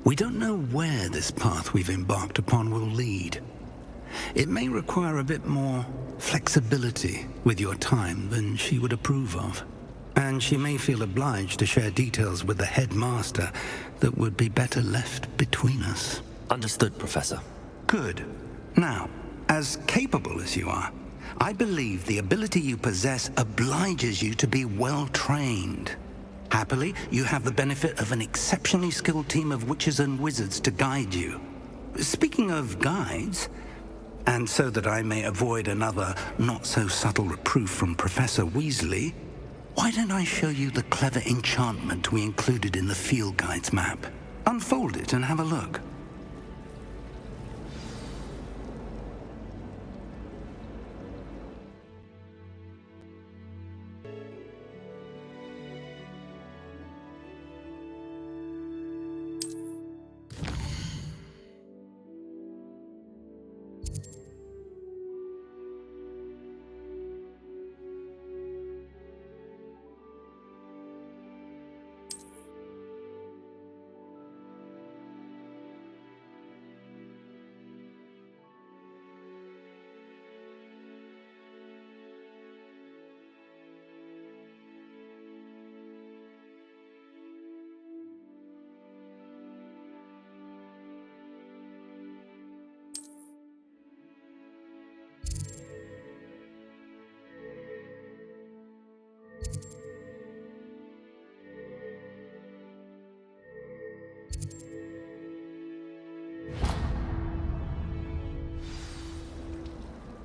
We don't know where this path we've embarked upon will lead. It may require a bit more flexibility with your time than she would approve of. And she may feel obliged to share details with the headmaster that would be better left between us. Understood, Professor. Good. Now, as capable as you are, I believe the ability you possess obliges you to be well trained. Happily, you have the benefit of an exceptionally skilled team of witches and wizards to guide you. Speaking of guides, and so that I may avoid another not-so-subtle reproof from Professor Weasley, why don't I show you the clever enchantment we included in the field guide's map? Unfold it and have a look.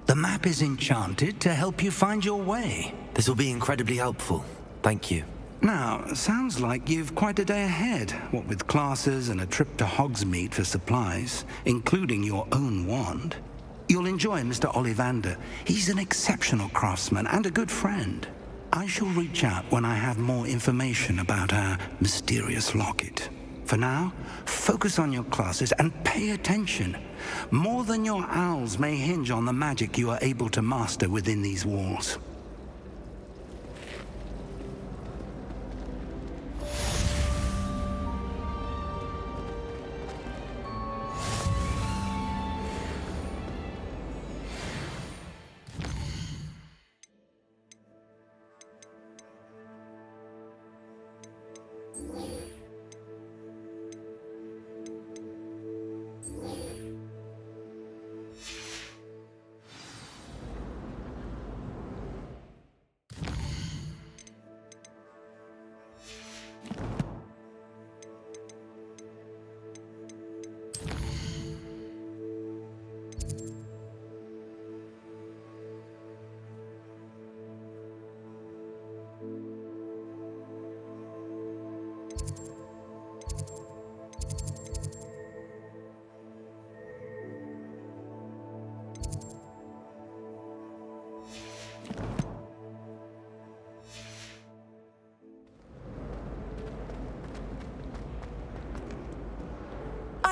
The map is enchanted to help you find your way. This will be incredibly helpful. Thank you. Now, sounds like you've quite a day ahead, what with classes and a trip to Hogsmeade for supplies, including your own wand. You'll enjoy Mr. Ollivander. He's an exceptional craftsman and a good friend. I shall reach out when I have more information about our mysterious locket. For now, focus on your classes and pay attention. More than your owls may hinge on the magic you are able to master within these walls.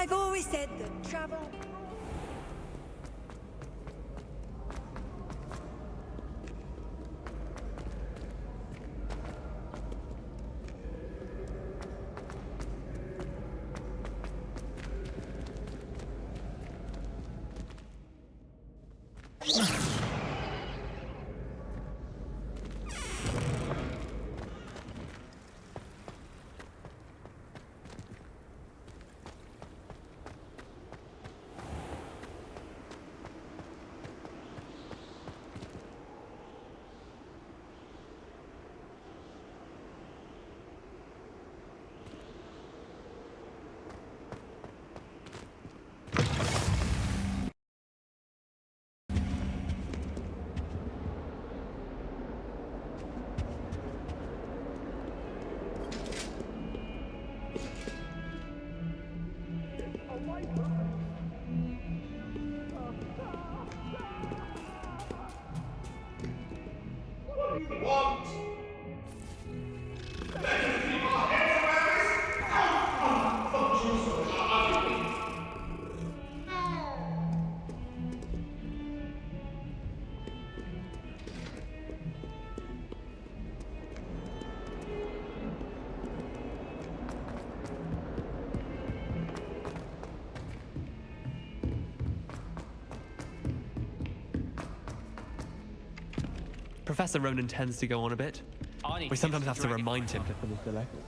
I've always said that travel... Professor Ronan tends to go on a bit. We sometimes have to remind him to finish the lesson.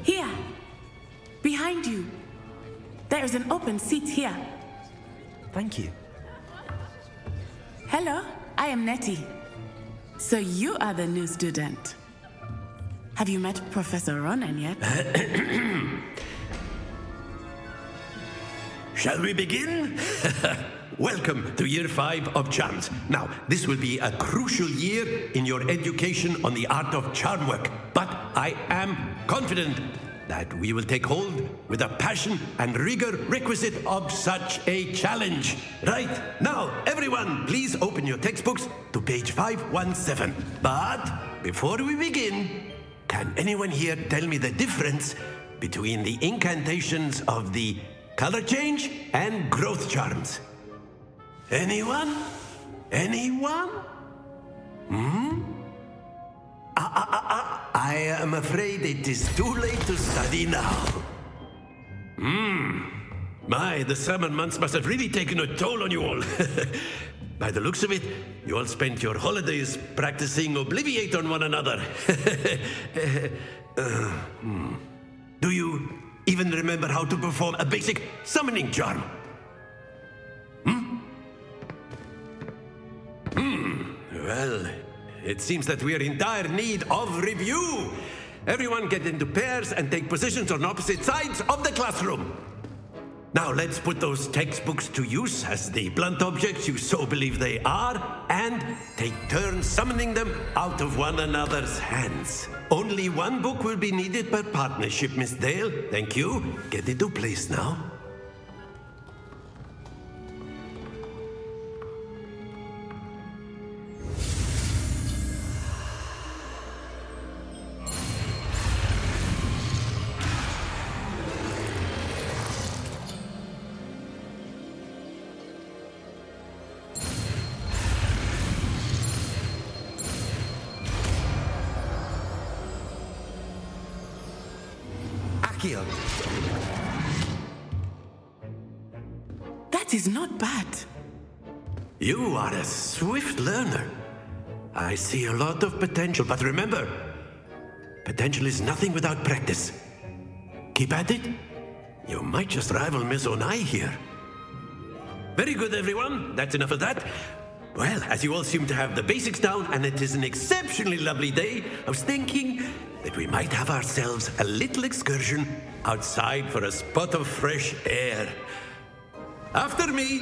Here! Behind you! There is an open seat here. Thank you. Hello, I am Nettie. So you are the new student. Have you met Professor Ronan yet? Shall we begin? Welcome to Year 5 of Charms. Now, this will be a crucial year in your education on the art of charm work, but I am confident that we will take hold with the passion and rigor requisite of such a challenge. Right, now, everyone, please open your textbooks to page 517. But before we begin, can anyone here tell me the difference between the incantations of the color change and growth charms? Anyone? Anyone? I am afraid it is too late to study now. My, the summer months must have really taken a toll on you all. By the looks of it, you all spent your holidays practicing Obliviate on one another. Do you even remember how to perform a basic summoning charm? Well, it seems that we are in dire need of review. Everyone get into pairs and take positions on opposite sides of the classroom. Now let's put those textbooks to use as the blunt objects you so believe they are, and take turns summoning them out of one another's hands. Only one book will be needed per partnership, Miss Dale. Thank you. Get into place now. That is not bad. You are a swift learner. I see a lot of potential, but remember, potential is nothing without practice. Keep at it. You might just rival Miss Onai here. Very good, everyone. That's enough of that. Well, as you all seem to have the basics down, and it is an exceptionally lovely day, I was thinking that we might have ourselves a little excursion outside for a spot of fresh air. After me!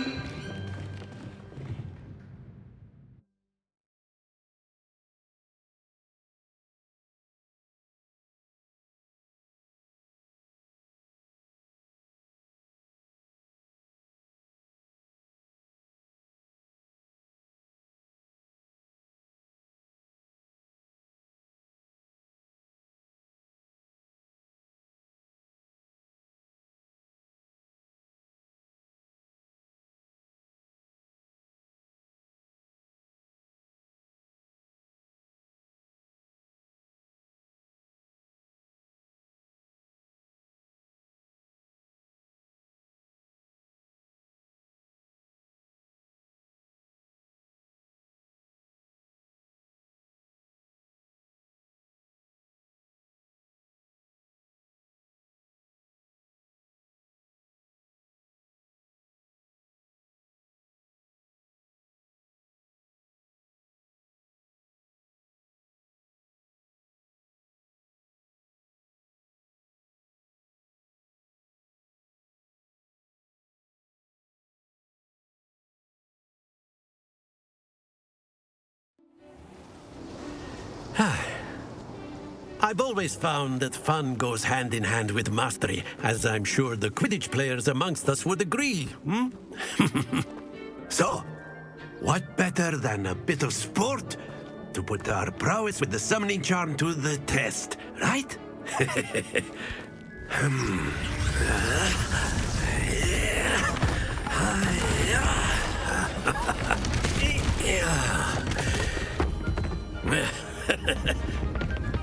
I've always found that fun goes hand in hand with mastery, as I'm sure the Quidditch players amongst us would agree, So, what better than a bit of sport to put our prowess with the summoning charm to the test, right?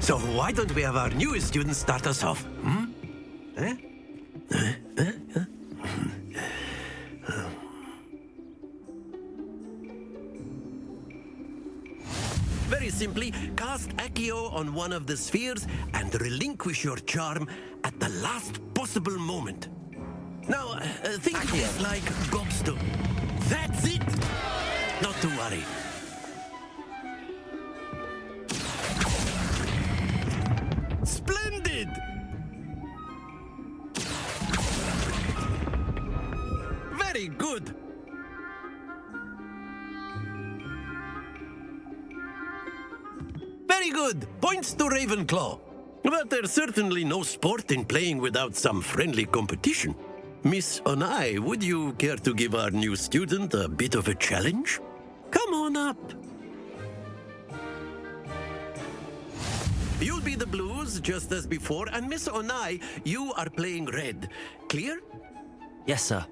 So why don't we have our newest student start us off? Very simply, cast Accio on one of the spheres and relinquish your charm at the last possible moment. Now, think of this like gobstone. That's it! Not to worry. Splendid! Very good! Very good! Points to Ravenclaw. But there's certainly no sport in playing without some friendly competition. Miss Onai, would you care to give our new student a bit of a challenge? Come on up. You'll be the blues, just as before, and Miss Onai, you are playing red. Clear? Yes, sir.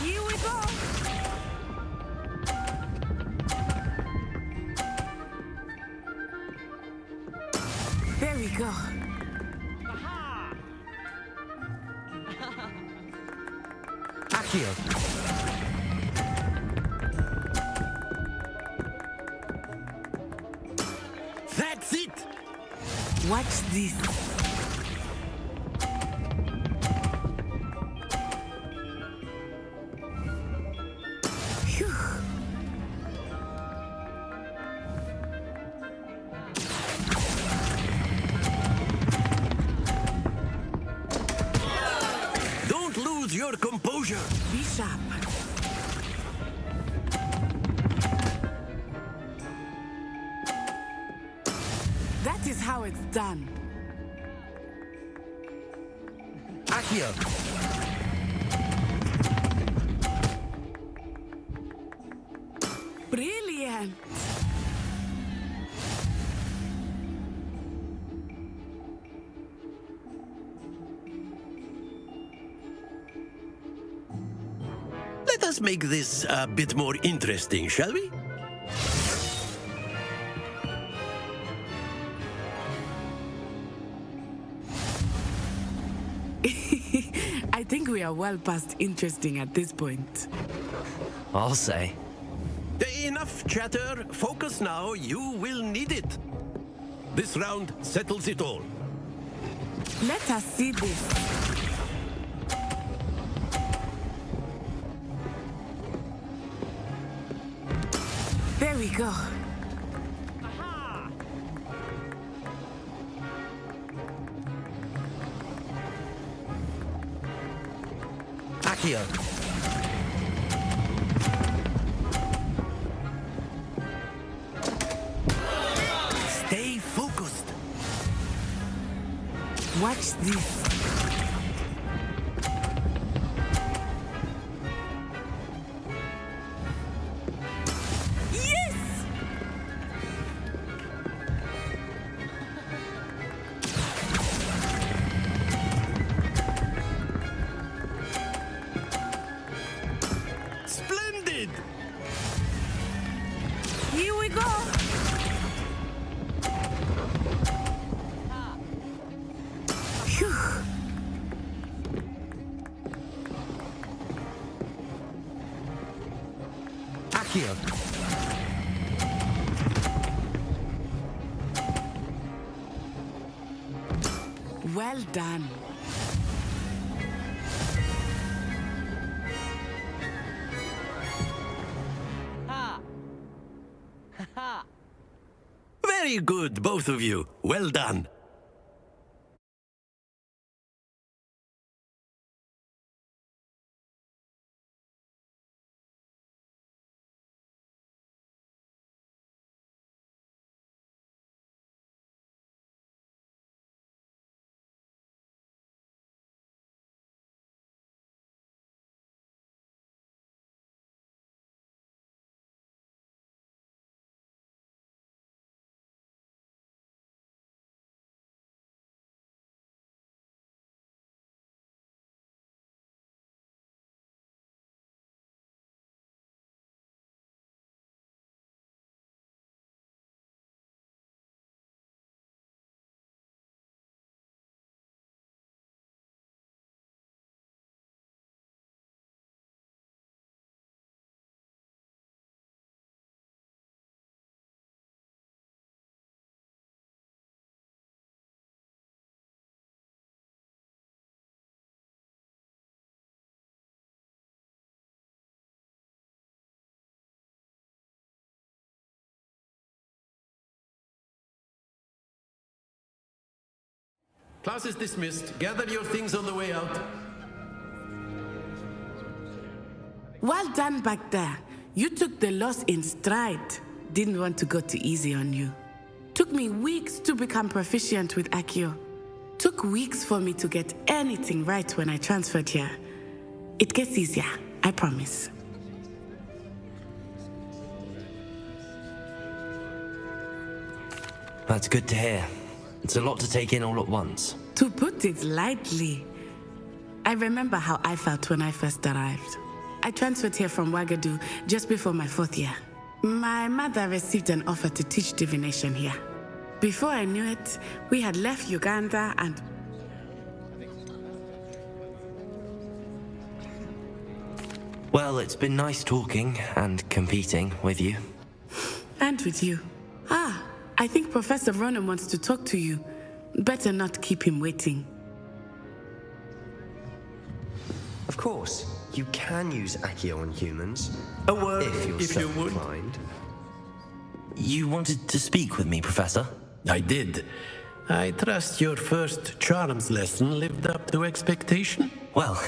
Here we go! There we go. Accio. That's it! Watch this. your composure. Be sharp. That is how it's done. Accio. Brilliant. Let us make this a bit more interesting, shall we? I think we are well past interesting at this point. I'll say. Enough chatter. Focus now. You will need it. This round settles it all. Let us see this. There we go. Accio. Stay focused. Watch this. Yes! Splendid! Here we go. Phew. Accio. Well done. Very good, both of you. Well done. Class is dismissed. Gather your things on the way out. Well done back there. You took the loss in stride. Didn't want to go too easy on you. Took me weeks to become proficient with Accio. Took weeks for me to get anything right when I transferred here. It gets easier, I promise. That's good to hear. It's a lot to take in all at once. To put it lightly, I remember how I felt when I first arrived. I transferred here from Ouagadougou just before my 4th year. My mother received an offer to teach divination here. Before I knew it, we had left Uganda and... Well, it's been nice talking and competing with you. And with you. Ah, I think Professor Ronan wants to talk to you. Better not keep him waiting. Of course, you can use Accio on humans. A word, if you're so inclined. You wanted to speak with me, Professor? I did. I trust your first charms lesson lived up to expectation? Well,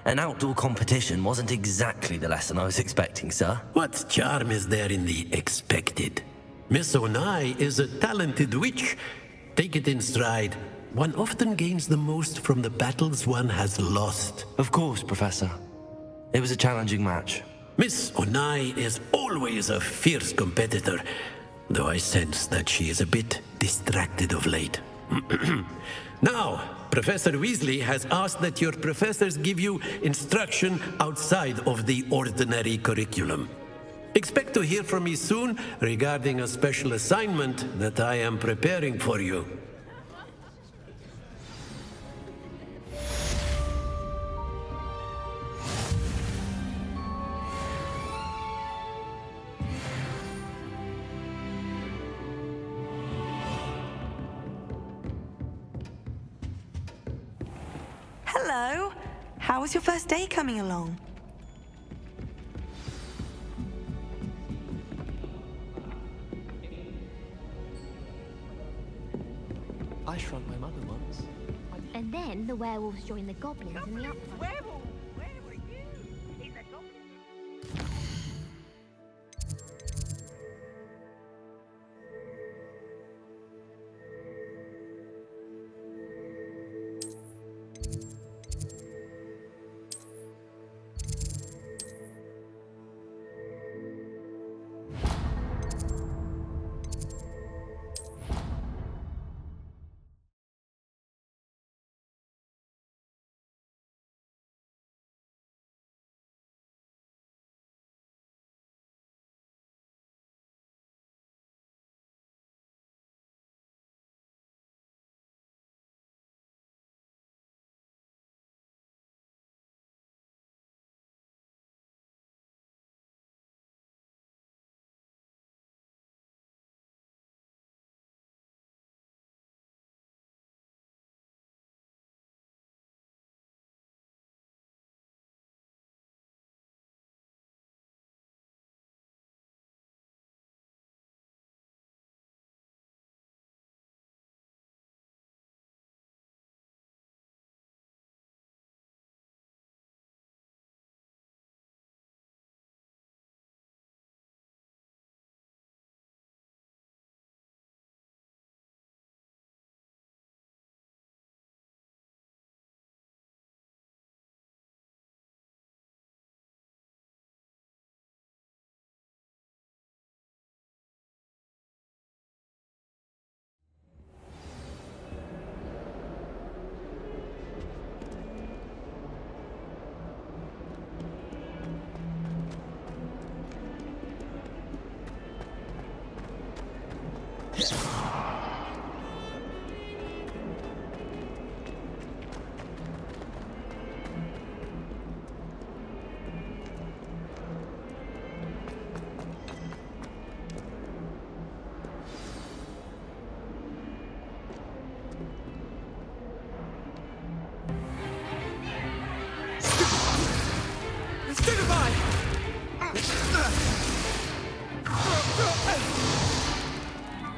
An outdoor competition wasn't exactly the lesson I was expecting, sir. What charm is there in the expected? Miss Onai is a talented witch. Take it in stride. One often gains the most from the battles one has lost. Of course, Professor. It was a challenging match. Miss Onai is always a fierce competitor, though I sense that she is a bit distracted of late. Now, Professor Weasley has asked that your professors give you instruction outside of the ordinary curriculum. Expect to hear from me soon regarding a special assignment that I am preparing for you. Hello. How was your first day coming along? I shrunk my mother once. And then the werewolves joined the goblins in the upfront. Werewolf! Where were you? He's a goblin.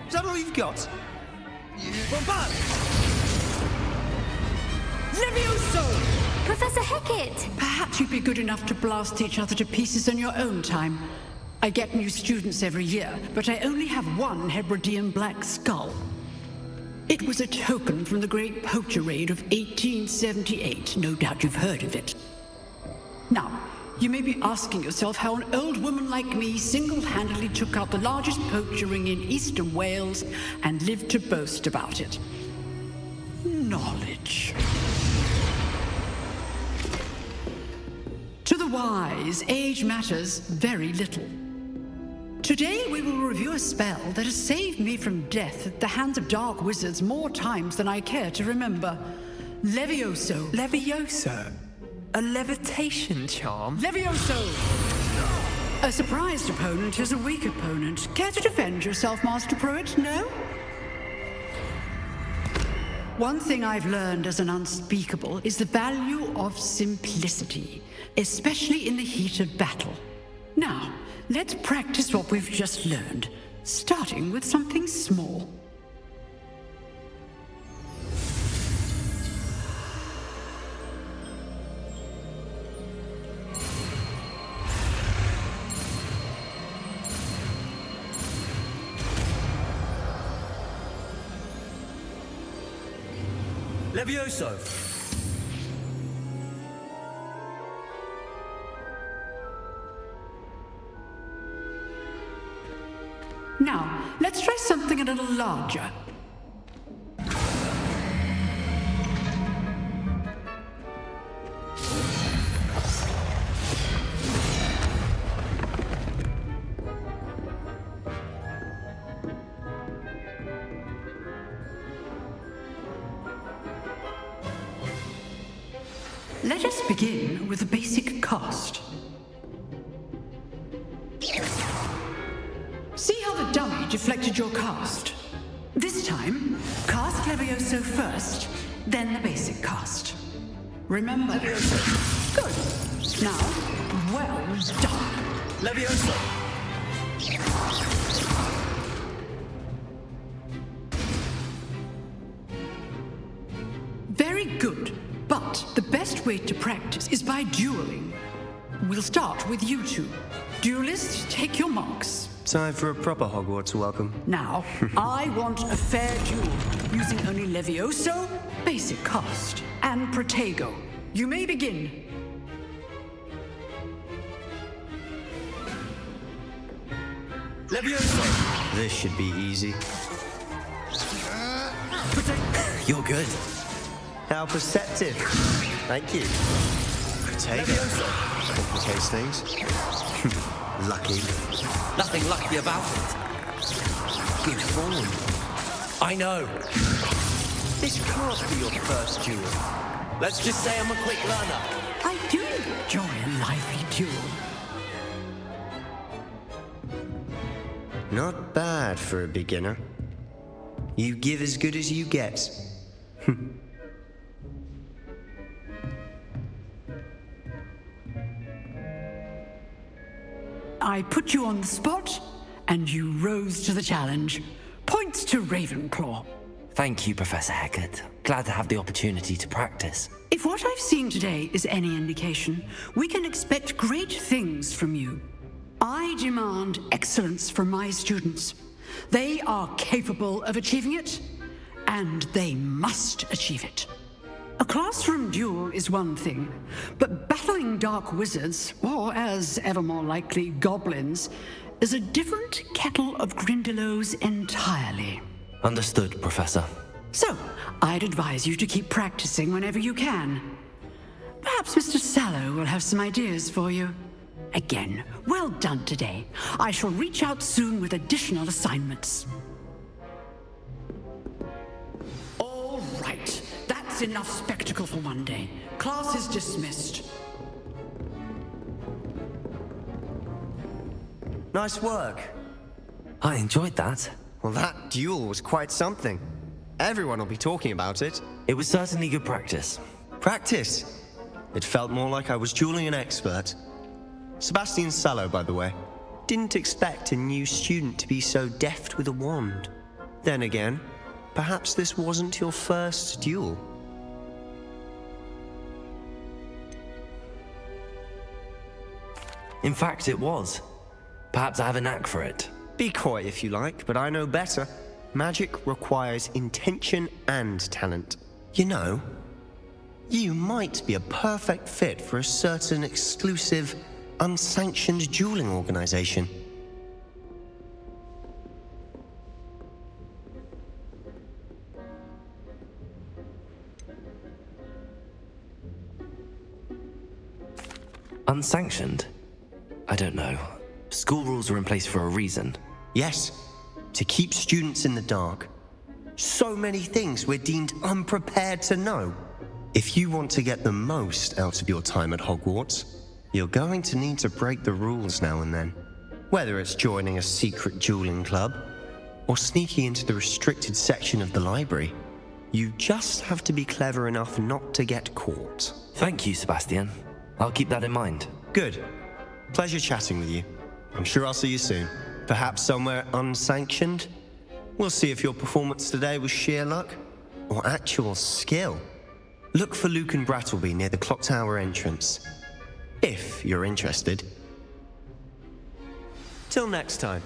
Is that all you've got? Bombard! Levioso! Professor Hecat! Perhaps you'd be good enough to blast each other to pieces on your own time. I get new students every year, but I only have one Hebridean black skull. It was a token from the Great Poacher Raid of 1878. No doubt you've heard of it. Now, you may be asking yourself how an old woman like me single-handedly took out the largest poacher ring in eastern Wales and lived to boast about it. Knowledge. To the wise, age matters very little. Today we will review a spell that has saved me from death at the hands of dark wizards more times than I care to remember. Levioso. Levioso? A levitation charm? Levioso! A surprised opponent is a weak opponent. Care to defend yourself, Master Pruitt? No? One thing I've learned as an unspeakable is the value of simplicity, especially in the heat of battle. Now, let's practice what we've just learned, starting with something small. Levioso! Now, let's try something a little larger. Let us begin with the basic cast. See how the dummy deflected your cast? This time, cast Levioso first, then the basic cast. Remember? Levioso. Good. Now, well done. Levioso! Very good. But the best way to practice is by dueling. We'll start with you two. Duelists, take your marks. Time for a proper Hogwarts welcome. Now, I want a fair duel, using only Levioso, basic cast, and Protego. You may begin. Levioso! This should be easy. You're good. How perceptive. Thank you. Protego. Complicates things. Lucky. Nothing lucky about it. Good form. I know. This can't be your first duel. Let's just say I'm a quick learner. I do enjoy a lively duel. Not bad for a beginner. You give as good as you get. I put you on the spot, and you rose to the challenge. Points to Ravenclaw. Thank you, Professor Hecat. Glad to have the opportunity to practice. If what I've seen today is any indication, we can expect great things from you. I demand excellence from my students. They are capable of achieving it, and they must achieve it. A classroom duel is one thing, but battling dark wizards, or as ever more likely, goblins, is a different kettle of Grindylows entirely. Understood, Professor. So, I'd advise you to keep practicing whenever you can. Perhaps Mr. Sallow will have some ideas for you. Again, well done today. I shall reach out soon with additional assignments. All right. That's enough spectacle for one day. Class is dismissed. Nice work. I enjoyed that. Well, that duel was quite something. Everyone will be talking about it. It was certainly good practice. Practice? It felt more like I was dueling an expert. Sebastian Sallow, by the way. Didn't expect a new student to be so deft with a wand. Then again, perhaps this wasn't your first duel. In fact, it was. Perhaps I have a knack for it. Be coy if you like, but I know better. Magic requires intention and talent. You know, you might be a perfect fit for a certain exclusive, unsanctioned dueling organization. Unsanctioned? I don't know. School rules are in place for a reason. Yes, to keep students in the dark. So many things we're deemed unprepared to know. If you want to get the most out of your time at Hogwarts, you're going to need to break the rules now and then. Whether it's joining a secret dueling club, or sneaking into the restricted section of the library, you just have to be clever enough not to get caught. Thank you, Sebastian. I'll keep that in mind. Good. Pleasure chatting with you. I'm sure I'll see you soon. Perhaps somewhere unsanctioned? We'll see if your performance today was sheer luck or actual skill. Look for Luke and Brattleby near the clock tower entrance, if you're interested. Till next time.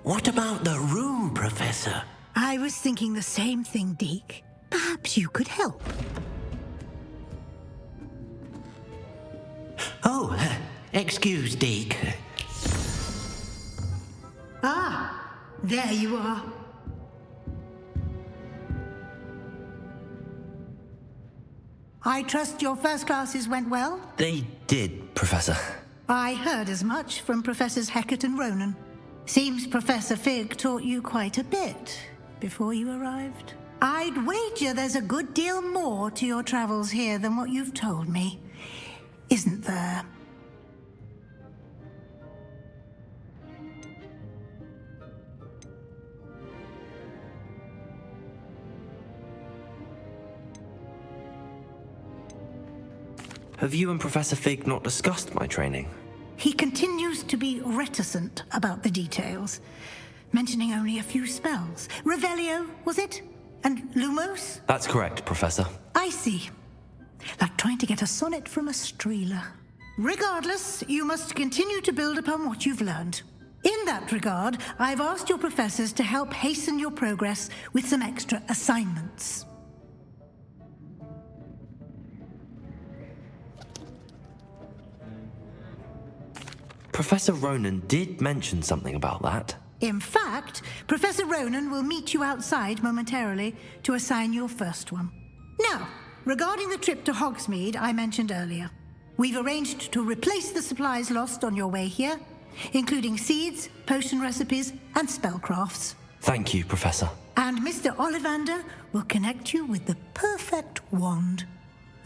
What about the room, Professor? I was thinking the same thing, Deke. Perhaps you could help. Oh, excuse, Deke. Ah, there you are. I trust your first classes went well? They did, Professor. I heard as much from Professors Hecat and Ronan. Seems Professor Fig taught you quite a bit before you arrived. I'd wager there's a good deal more to your travels here than what you've told me. Isn't there? Have you and Professor Fig not discussed my training? He continues to be reticent about the details, mentioning only a few spells. Revelio, was it? And Lumos? That's correct, Professor. I see. Like trying to get a sonnet from a streeler. Regardless, you must continue to build upon what you've learned. In that regard, I've asked your professors to help hasten your progress with some extra assignments. Professor Ronan did mention something about that. In fact, Professor Ronan will meet you outside momentarily to assign your first one. Now, regarding the trip to Hogsmeade I mentioned earlier, we've arranged to replace the supplies lost on your way here, including seeds, potion recipes, and spellcrafts. Thank you, Professor. And Mr. Ollivander will connect you with the perfect wand.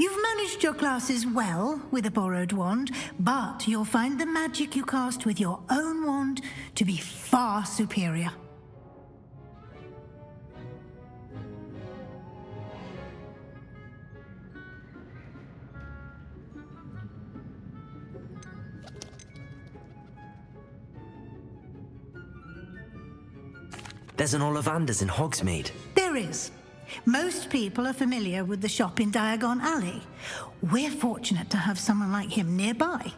You've managed your classes well with a borrowed wand, but you'll find the magic you cast with your own wand to be far superior. There's an Ollivander's in Hogsmeade. There is. Most people are familiar with the shop in Diagon Alley. We're fortunate to have someone like him nearby.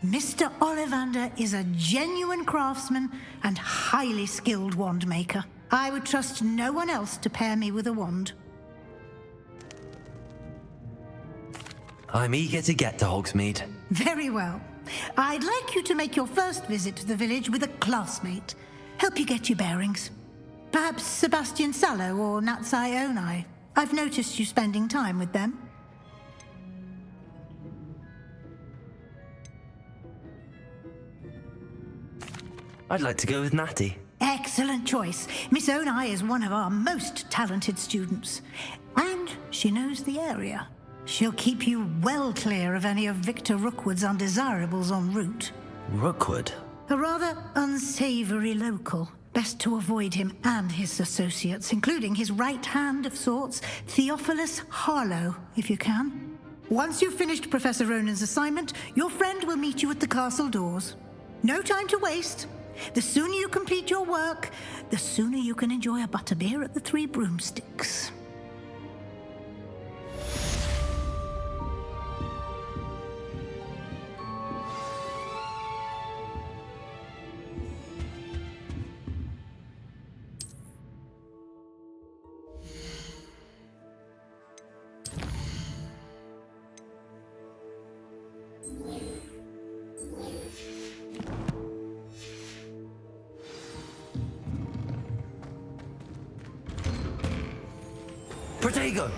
Mr. Ollivander is a genuine craftsman and highly skilled wand maker. I would trust no one else to pair me with a wand. I'm eager to get to Hogsmeade. Very well. I'd like you to make your first visit to the village with a classmate. Help you get your bearings. Perhaps Sebastian Sallow or Natsai Onai. I've noticed you spending time with them. I'd like to go with Natty. Excellent choice. Miss Onai is one of our most talented students. And she knows the area. She'll keep you well clear of any of Victor Rookwood's undesirables en route. Rookwood? A rather unsavory local. Best to avoid him and his associates, including his right hand of sorts, Theophilus Harlow, if you can. Once you've finished Professor Ronan's assignment, your friend will meet you at the castle doors. No time to waste. The sooner you complete your work, the sooner you can enjoy a butterbeer at the Three Broomsticks. Protego!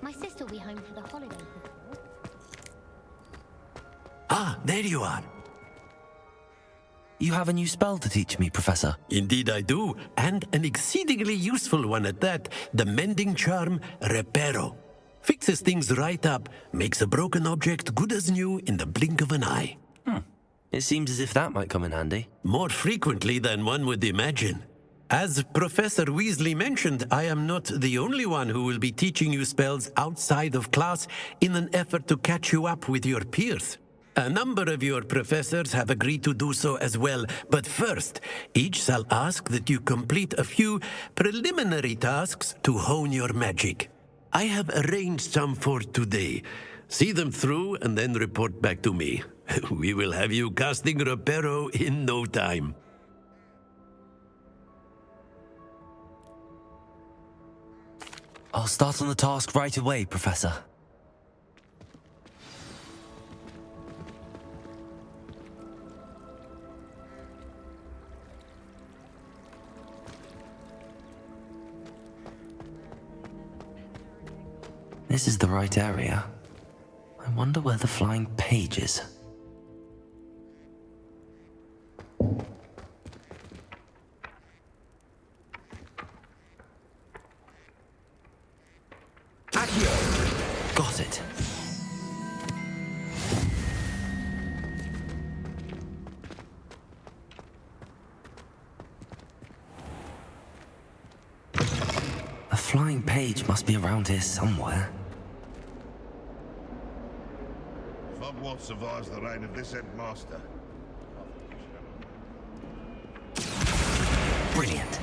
My sister will be home for the holidays. Ah, there you are. You have a new spell to teach me, Professor. Indeed I do, and an exceedingly useful one at that. The mending charm, Reparo. Fixes things right up, makes a broken object good as new in the blink of an eye. It seems as if that might come in handy. More frequently than one would imagine. As Professor Weasley mentioned, I am not the only one who will be teaching you spells outside of class in an effort to catch you up with your peers. A number of your professors have agreed to do so as well, but first, each shall ask that you complete a few preliminary tasks to hone your magic. I have arranged some for today. See them through and then report back to me. We will have you casting Reparo in no time. I'll start on the task right away, Professor. This is the right area. I wonder where the flying page is. Accio! Got it. A flying page must be around here somewhere. Hogwarts survives the reign of this headmaster. Brilliant.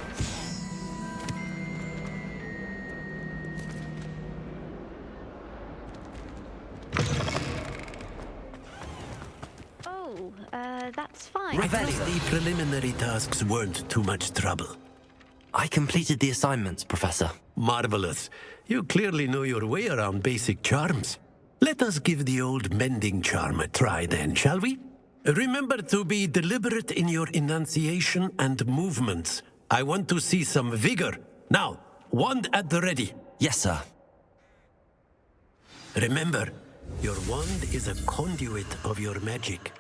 Oh, that's fine. The preliminary tasks weren't too much trouble. I completed the assignments, Professor. Marvelous. You clearly know your way around basic charms. Let us give the old mending charm a try then, shall we? Remember to be deliberate in your enunciation and movements. I want to see some vigor. Now, wand at the ready. Yes, sir. Remember, your wand is a conduit of your magic.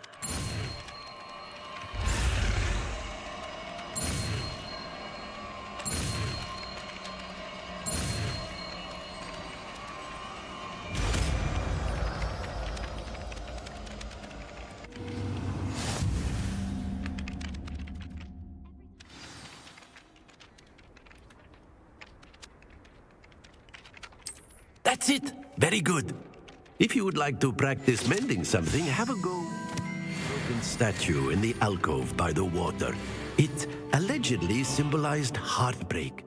That's it. Very good. If you would like to practice mending something, have a go. Broken statue in the alcove by the water. It allegedly symbolized heartbreak.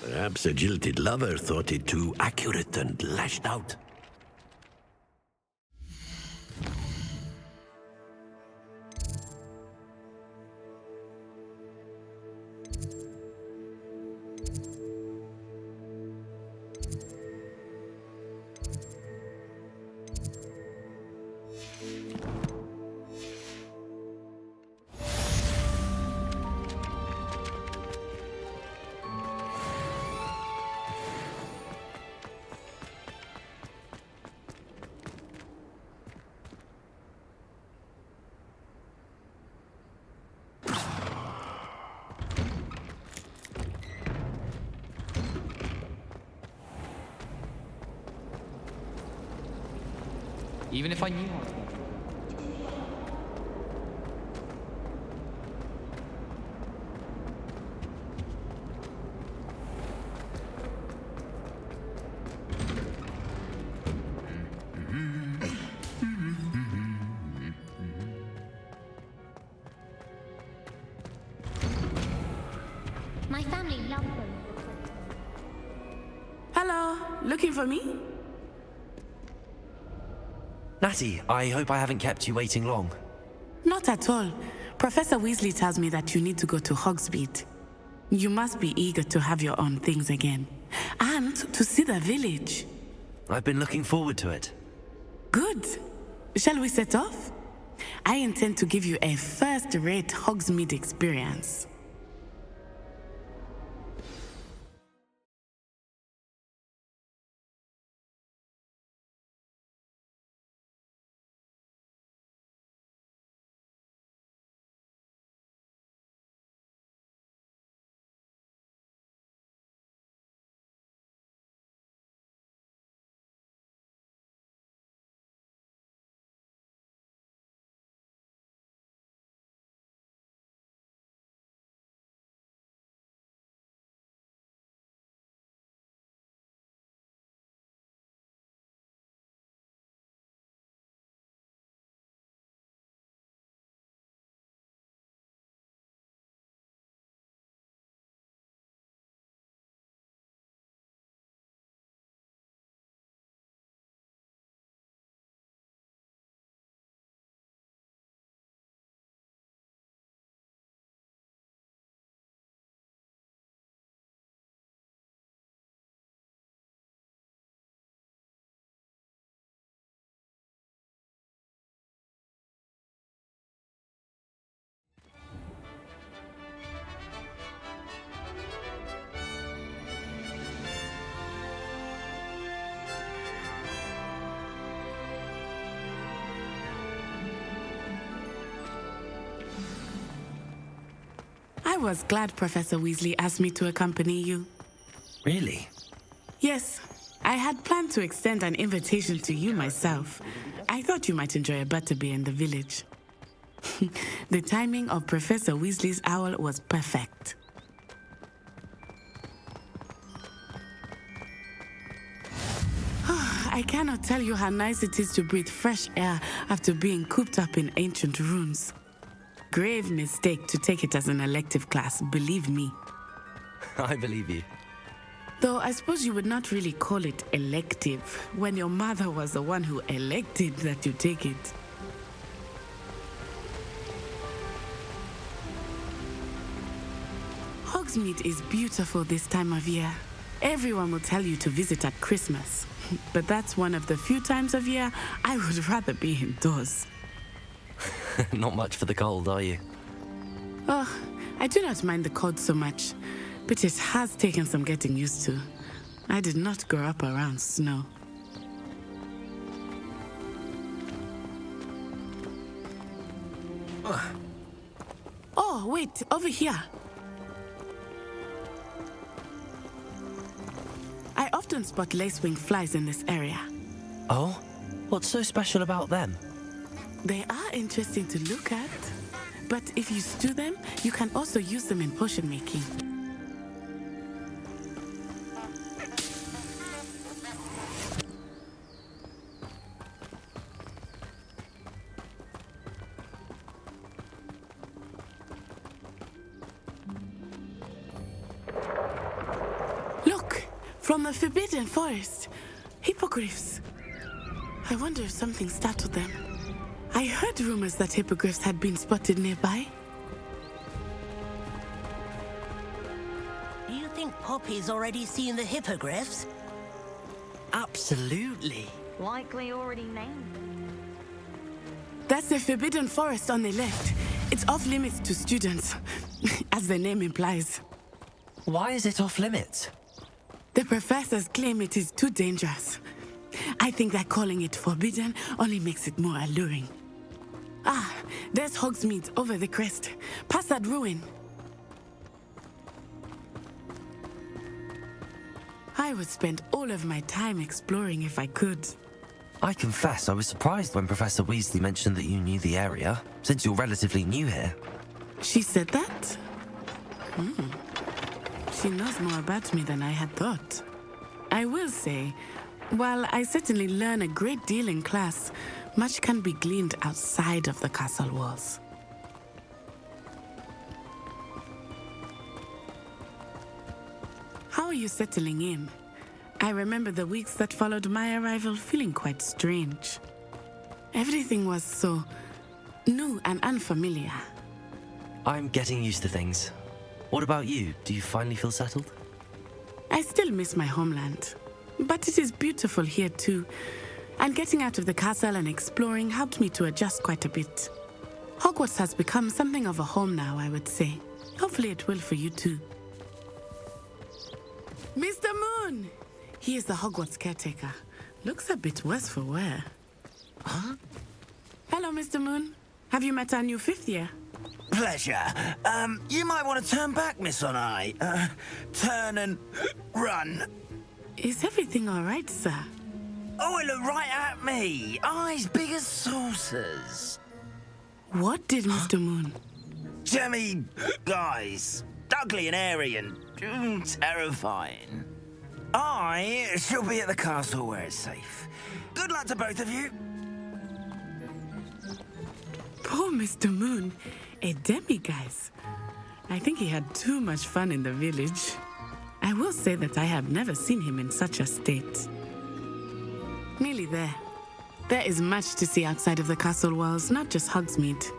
Perhaps a jilted lover thought it too accurate and lashed out. Even if I knew My family love them. Hello, looking for me? Natty, I hope I haven't kept you waiting long. Not at all. Professor Weasley tells me that you need to go to Hogsmeade. You must be eager to have your own things again. And to see the village. I've been looking forward to it. Good. Shall we set off? I intend to give you a first-rate Hogsmeade experience. was glad Professor Weasley asked me to accompany you. Really? Yes, I had planned to extend an invitation to you myself. I thought you might enjoy a butterbeer in the village. The timing of Professor Weasley's owl was perfect. I cannot tell you how nice it is to breathe fresh air after being cooped up in ancient ruins. Grave mistake to take it as an elective class, believe me. I believe you. Though I suppose you would not really call it elective when your mother was the one who elected that you take it. Hogsmeade is beautiful this time of year. Everyone will tell you to visit at Christmas, but that's one of the few times of year I would rather be indoors. Not much for the cold, are you? Oh, I do not mind the cold so much, but it has taken some getting used to. I did not grow up around snow. Oh, wait, over here. I often spot lacewing flies in this area. Oh? What's so special about them? They are interesting to look at, but if you stew them, you can also use them in potion making. Look, from the Forbidden Forest, hippogriffs. I wonder if something startled them. I heard rumors that hippogriffs had been spotted nearby. Do you think Poppy's already seen the hippogriffs? Absolutely. Likely already named. That's the Forbidden Forest on the left. It's off limits to students, as the name implies. Why is it off limits? The professors claim it is too dangerous. I think that calling it forbidden only makes it more alluring. Ah, there's Hogsmeade over the crest. Past that ruin. I would spend all of my time exploring if I could. I confess I was surprised when Professor Weasley mentioned that you knew the area, since you're relatively new here. She said that? She knows more about me than I had thought. I will say, while I certainly learn a great deal in class, much can be gleaned outside of the castle walls. How are you settling in? I remember the weeks that followed my arrival feeling quite strange. Everything was so new and unfamiliar. I'm getting used to things. What about you? Do you finally feel settled? I still miss my homeland, but it is beautiful here too. And getting out of the castle and exploring helped me to adjust quite a bit. Hogwarts has become something of a home now, I would say. Hopefully it will for you too. Mr. Moon! He is the Hogwarts caretaker. Looks a bit worse for wear. Huh? Hello, Mr. Moon. Have you met our new fifth year? Pleasure. You might want to turn back, Miss Onai. Turn and run. Is everything all right, sir? Oh, it looked right at me. Eyes big as saucers. What did Mr. Moon? Jemmy guys. Ugly and airy and terrifying. I shall be at the castle where it's safe. Good luck to both of you. Poor Mr. Moon. A demiguise. I think he had too much fun in the village. I will say that I have never seen him in such a state. Nearly there. There is much to see outside of the castle walls, not just Hogsmeade.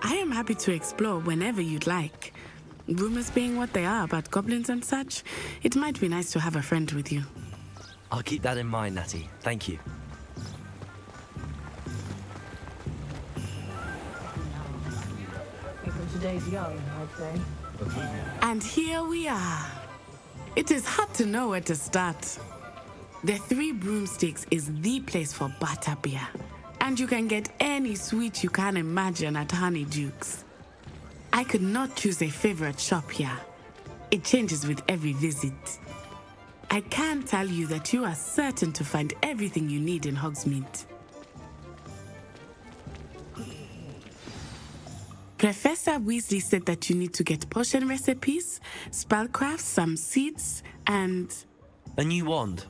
I am happy to explore whenever you'd like. Rumors being what they are about goblins and such, it might be nice to have a friend with you. I'll keep that in mind, Natty. Thank you. Today's young, I'd say. And here we are. It is hard to know where to start. The Three Broomsticks is the place for butterbeer. And you can get any sweet you can imagine at Honeyduke's. I could not choose a favorite shop here. It changes with every visit. I can tell you that you are certain to find everything you need in Hogsmeade. Professor Weasley said that you need to get potion recipes, spellcrafts, some seeds, and... A new wand?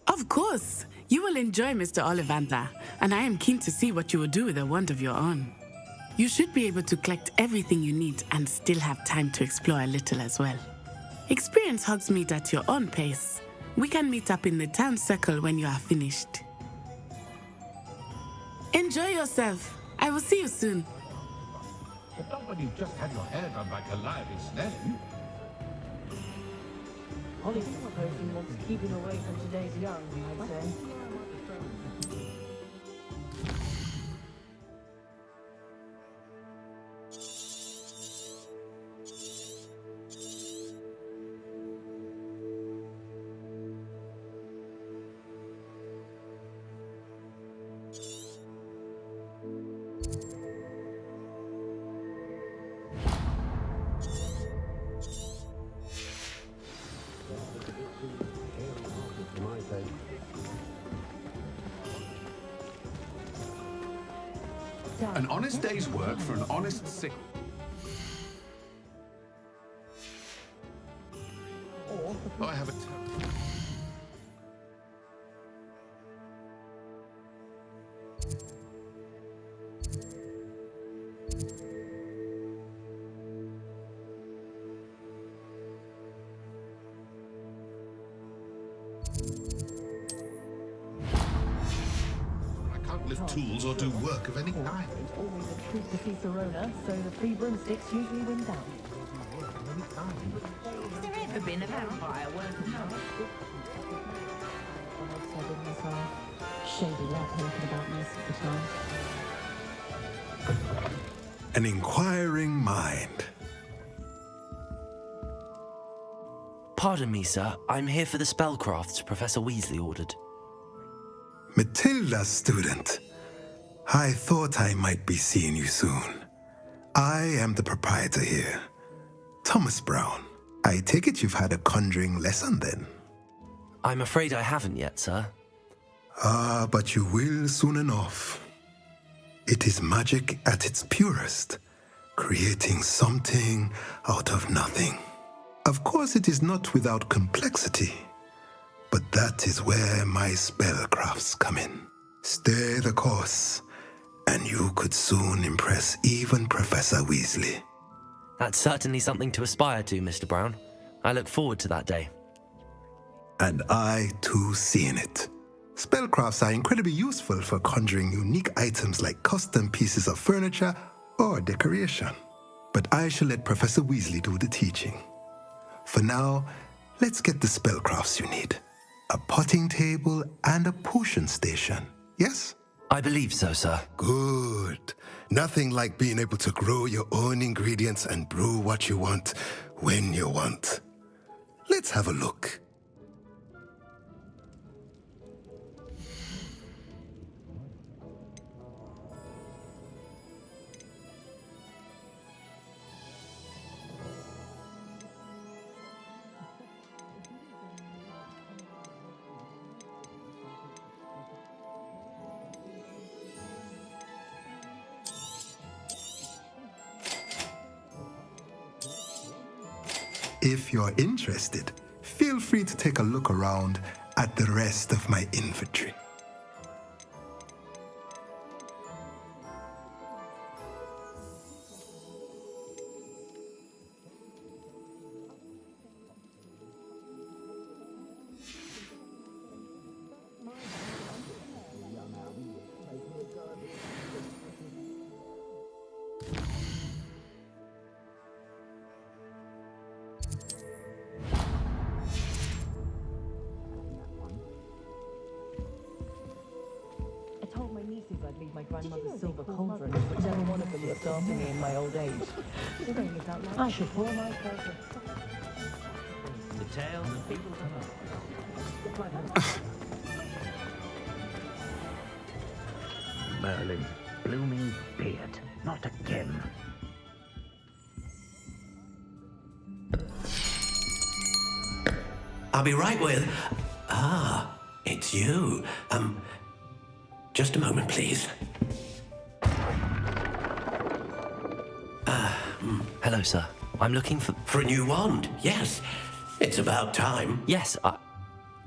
Of course! You will enjoy Mr. Ollivander, and I am keen to see what you will do with a wand of your own. You should be able to collect everything you need and still have time to explore a little as well. Experience Hogsmeade at your own pace. We can meet up in the town circle when you are finished. Enjoy yourself. I will see you soon. But not when you've just had your hair done like a lively Snelling. Holly's proposing wants to keep him away from today's young, I'd say. An honest day's work for an honest sickle. I have a lift tools or do work of any kind. It's always a treat to see Serona, so the 3 broomsticks usually win down. Has there ever been a vampire worth knowing? Shady lad thinking about most of the time. An inquiring mind. Pardon me, sir. I'm here for the spellcrafts Professor Weasley ordered. Matilda, student. I thought I might be seeing you soon. I am the proprietor here, Thomas Brown. I take it you've had a conjuring lesson then? I'm afraid I haven't yet, sir. Ah, but you will soon enough. It is magic at its purest, creating something out of nothing. Of course, it is not without complexity. But that is where my spellcrafts come in. Stay the course, and you could soon impress even Professor Weasley. That's certainly something to aspire to, Mr. Brown. I look forward to that day. And I, too, seeing it. Spellcrafts are incredibly useful for conjuring unique items like custom pieces of furniture or decoration. But I shall let Professor Weasley do the teaching. For now, let's get the spellcrafts you need. A potting table and a potion station, yes? I believe so, sir. Good. Nothing like being able to grow your own ingredients and brew what you want when you want. Let's have a look. If you're interested, feel free to take a look around at the rest of my inventory. I'd leave my grandmother's silver cauldron, but never one of them looked after me in my old age. I should pour my cousin. The tales of people Merlin's blooming beard, not again. I'll be right with... Ah, it's you. Just a moment, please. Hello, sir. I'm looking for... For a new wand, yes. It's about time. Yes,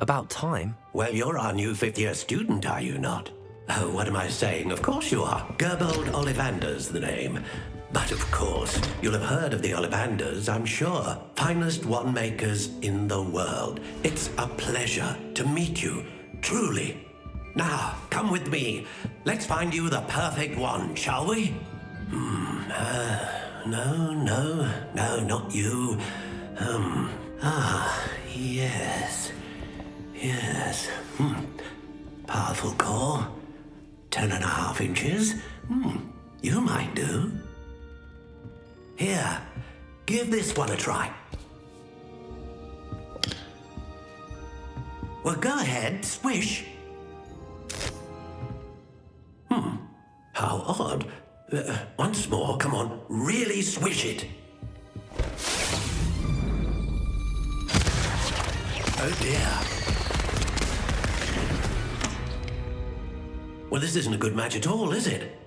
about time? Well, you're our new fifth-year student, are you not? Oh, what am I saying? Of course you are. Gerbold Ollivander's the name. But of course, you'll have heard of the Ollivanders, I'm sure. Finest wand makers in the world. It's a pleasure to meet you, truly. Now, come with me. Let's find you the perfect wand, shall we? No, not you. Yes. Powerful core. 10.5 inches. You might do. Here, give this one a try. Well, go ahead, swish. How odd. Once more, come on, really swish it. Oh dear. Well, this isn't a good match at all, is it?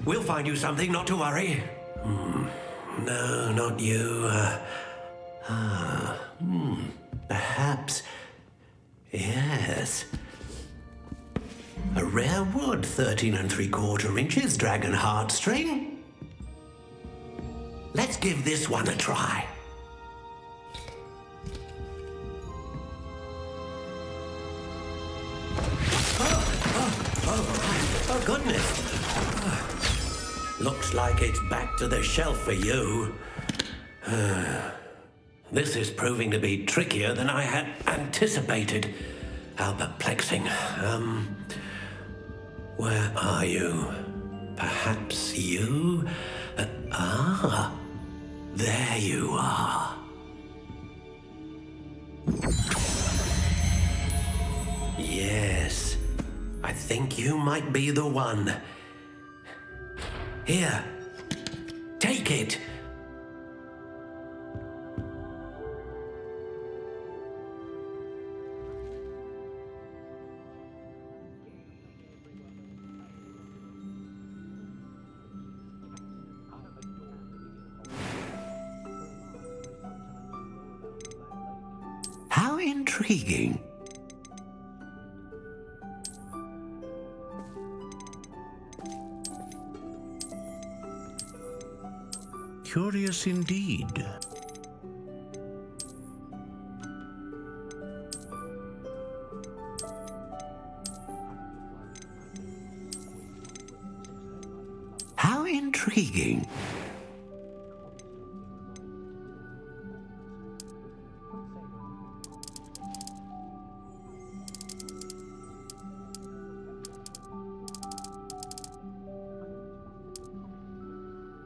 We'll find you something, not to worry. No, not you. Perhaps. Yes. A rare wood, 13 3/4 inches, dragon heartstring. Let's give this one a try. Oh, goodness. Looks like it's back to the shelf for you. This is proving to be trickier than I had anticipated. How perplexing. Where are you? Perhaps you? There you are. Yes, I think you might be the one. Here, take it. How intriguing. Curious indeed. How intriguing.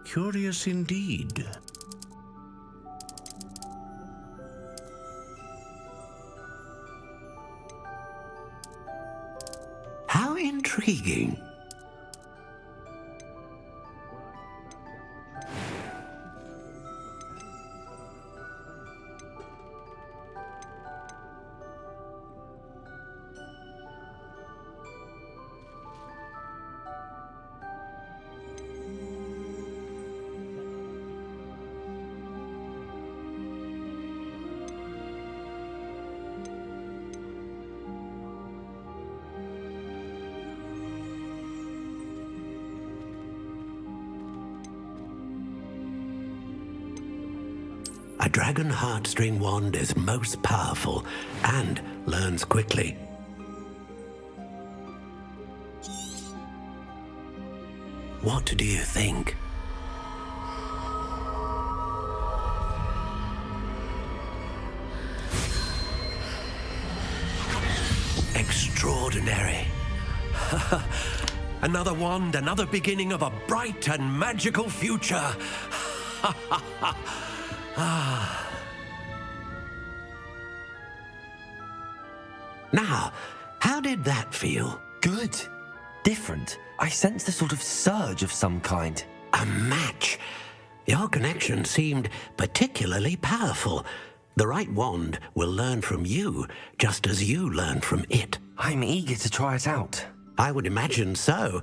Curious indeed. How intriguing. A dragon heartstring wand is most powerful and learns quickly. What do you think? Extraordinary. Another wand, another beginning of a bright and magical future. Now, how did that feel? Good. Different. I sensed a sort of surge of some kind. A match. Your connection seemed particularly powerful. The right wand will learn from you, just as you learn from it. I'm eager to try it out. I would imagine so.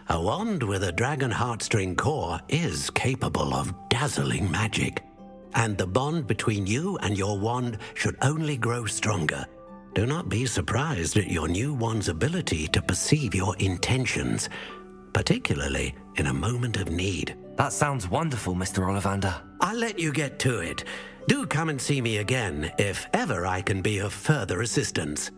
A wand with a dragon heartstring core is capable of dazzling magic. And the bond between you and your wand should only grow stronger. Do not be surprised at your new wand's ability to perceive your intentions, particularly in a moment of need. That sounds wonderful, Mr. Ollivander. I'll let you get to it. Do come and see me again if ever I can be of further assistance.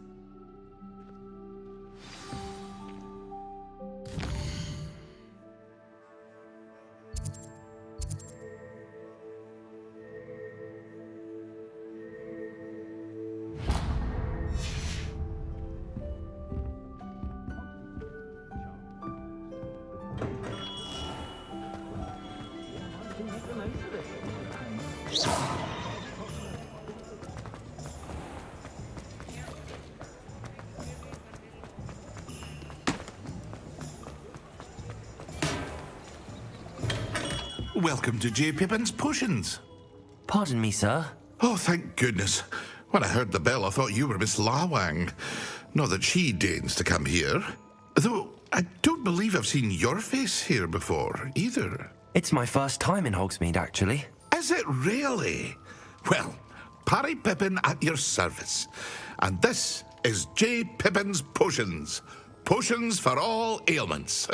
Welcome to J. Pippin's Potions. Pardon me, sir. Oh, thank goodness. When I heard the bell, I thought you were Miss Lawang. Not that she deigns to come here. Though, I don't believe I've seen your face here before, either. It's my first time in Hogsmeade, actually. Is it really? Well, Parry Pippin at your service. And this is J. Pippin's Potions. Potions for all ailments.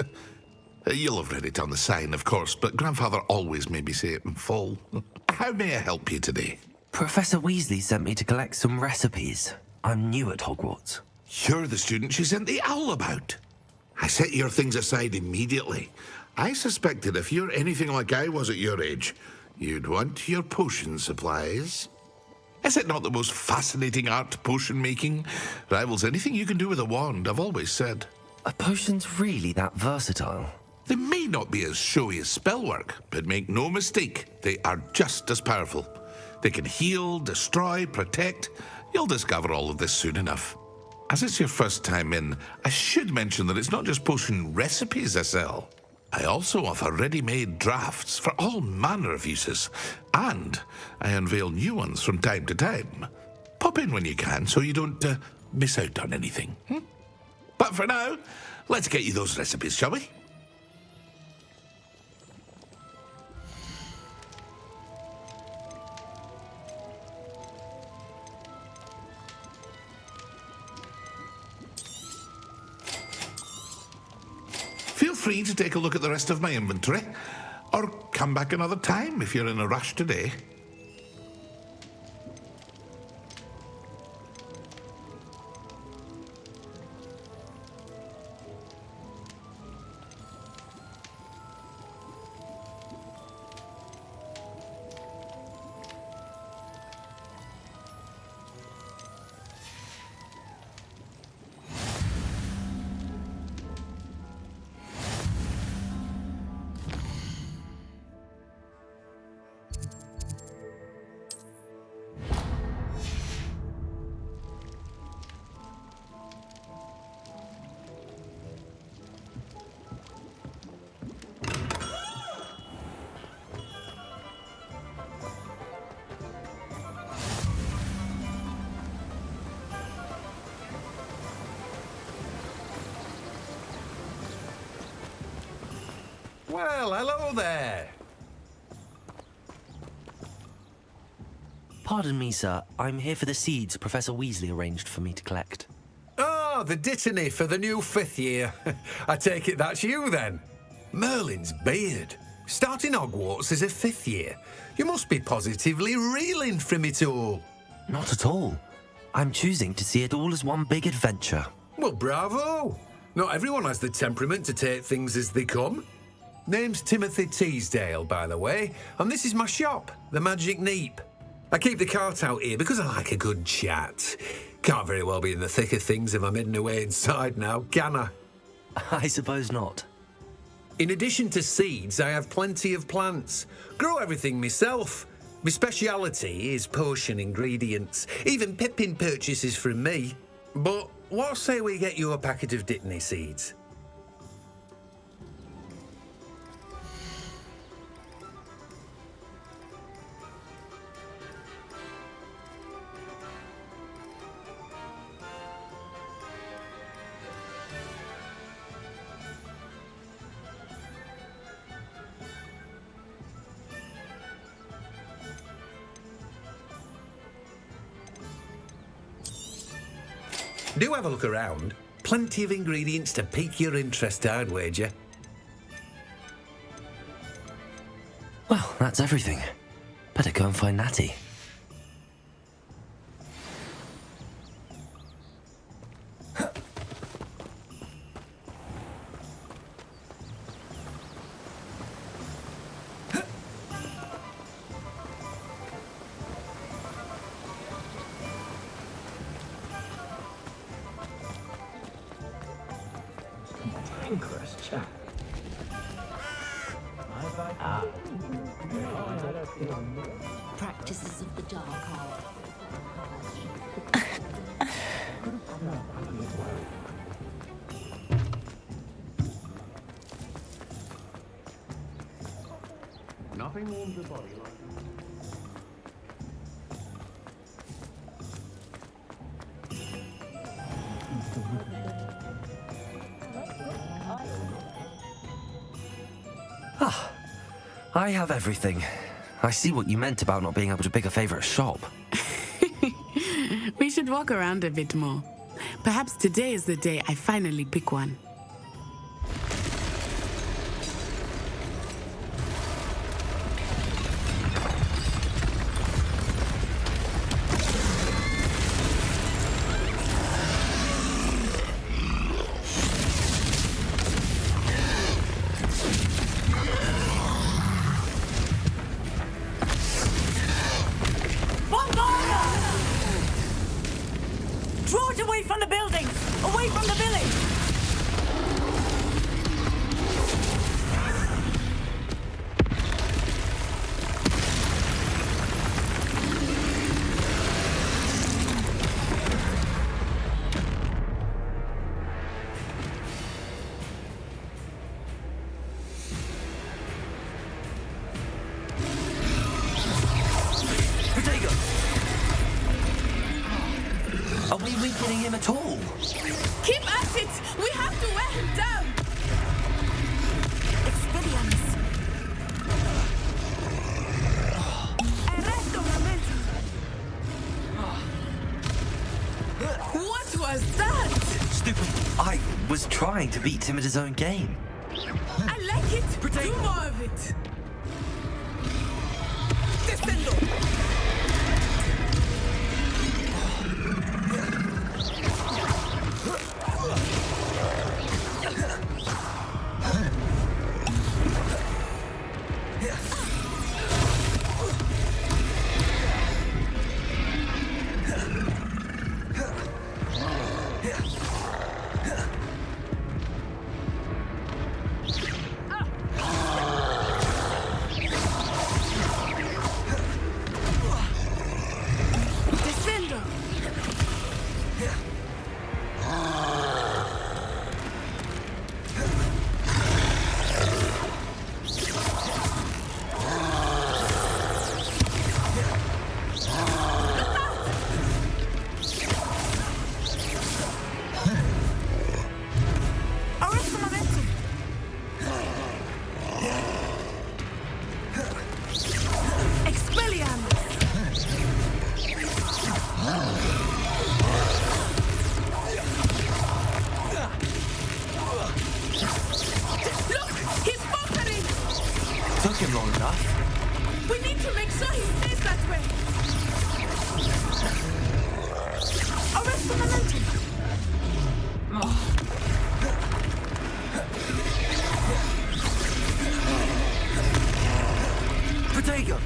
You'll have read it on the sign, of course, but Grandfather always made me say it in full. How may I help you today? Professor Weasley sent me to collect some recipes. I'm new at Hogwarts. You're the student she sent the owl about. I set your things aside immediately. I suspected if you're anything like I was at your age, you'd want your potion supplies. Is it not the most fascinating art, potion making? Rivals anything you can do with a wand, I've always said. Are potions really that versatile? They may not be as showy as spellwork, but make no mistake, they are just as powerful. They can heal, destroy, protect. You'll discover all of this soon enough. As it's your first time in, I should mention that it's not just potion recipes I sell. I also offer ready-made drafts for all manner of uses, and I unveil new ones from time to time. Pop in when you can so you don't miss out on anything. But for now, let's get you those recipes, shall we? Feel free to take a look at the rest of my inventory, or come back another time if you're in a rush today. Well, hello there. Pardon me, sir. I'm here for the seeds Professor Weasley arranged for me to collect. Oh, the dittany for the new 5th year. I take it that's you, then. Merlin's beard. Starting Hogwarts as a 5th year. You must be positively reeling from it all. Not at all. I'm choosing to see it all as one big adventure. Well, bravo. Not everyone has the temperament to take things as they come. Name's Timothy Teasdale, by the way, and this is my shop, the Magic Neep. I keep the cart out here because I like a good chat. Can't very well be in the thick of things if I'm hidden away inside now, can I? I suppose not. In addition to seeds, I have plenty of plants. Grow everything myself. My speciality is potion ingredients. Even Pippin purchases from me. But what say we get you a packet of dittany seeds? Do have a look around. Plenty of ingredients to pique your interest, I'd wager. Well, that's everything. Better go and find Natty. Practices of the dark art. Nothing warms the body like Ah, I have everything. I see what you meant about not being able to pick a favorite shop. We should walk around a bit more. Perhaps today is the day I finally pick one. Draw it away from the buildings! Away from the village! Are we weakening him at all? Keep at it! We have to wear him down! Expedience! Arresto momentum! What was that? Stupid. I was trying to beat him at his own game. I like it! Do more of it! Descendo! Took him long enough. We need to make sure he stays that way. Arrest the momentum. Protego!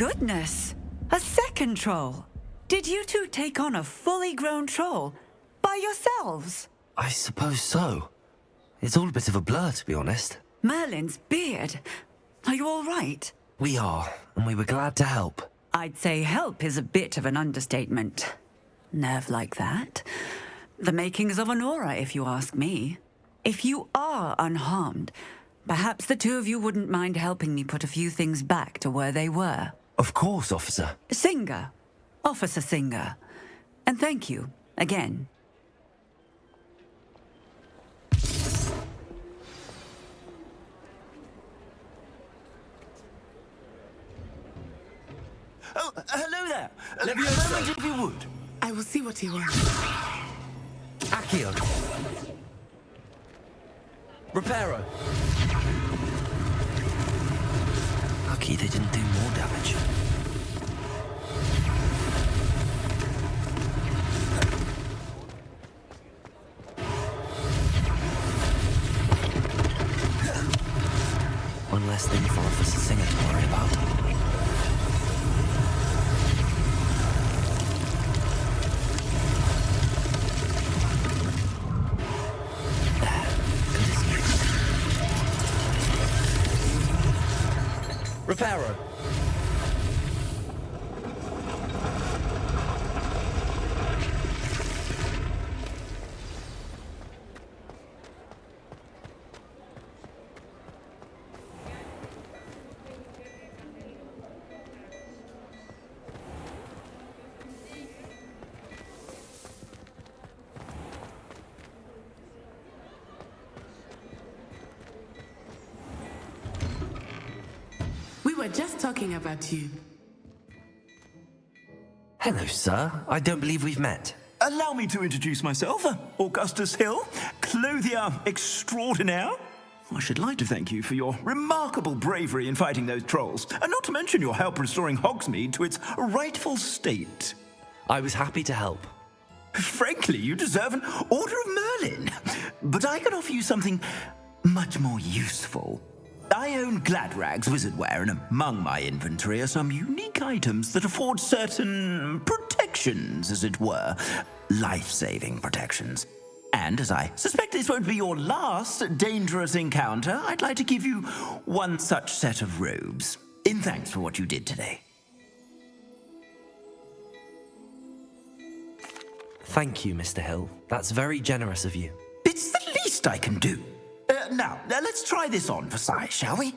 goodness! A second troll! Did you two take on a fully grown troll by yourselves? I suppose so. It's all a bit of a blur, to be honest. Merlin's beard. Are you all right? We are, and we were glad to help. I'd say help is a bit of an understatement. Nerve like that. The makings of an aura, if you ask me. If you are unharmed, perhaps the two of you wouldn't mind helping me put a few things back to where they were. Of course, officer. Singer. Officer Singer. And thank you, again. Oh, hello there. Leviosa. Moment if you would. I will see what he wants. Accio. Reparo. Lucky they didn't do more damage. One less thing for Officer Singer to worry about. Reparo. We were just talking about you. Hello, sir. I don't believe we've met. Allow me to introduce myself, Augustus Hill, clothier extraordinaire. I should like to thank you for your remarkable bravery in fighting those trolls, and not to mention your help restoring Hogsmeade to its rightful state. I was happy to help. Frankly, you deserve an Order of Merlin, but I can offer you something much more useful. I own Gladrag's wizardware, and among my inventory are some unique items that afford certain protections, as it were. Life-saving protections. And as I suspect this won't be your last dangerous encounter, I'd like to give you one such set of robes, in thanks for what you did today. Thank you, Mr. Hill. That's very generous of you. It's the least I can do. Now, let's try this on for size, shall we?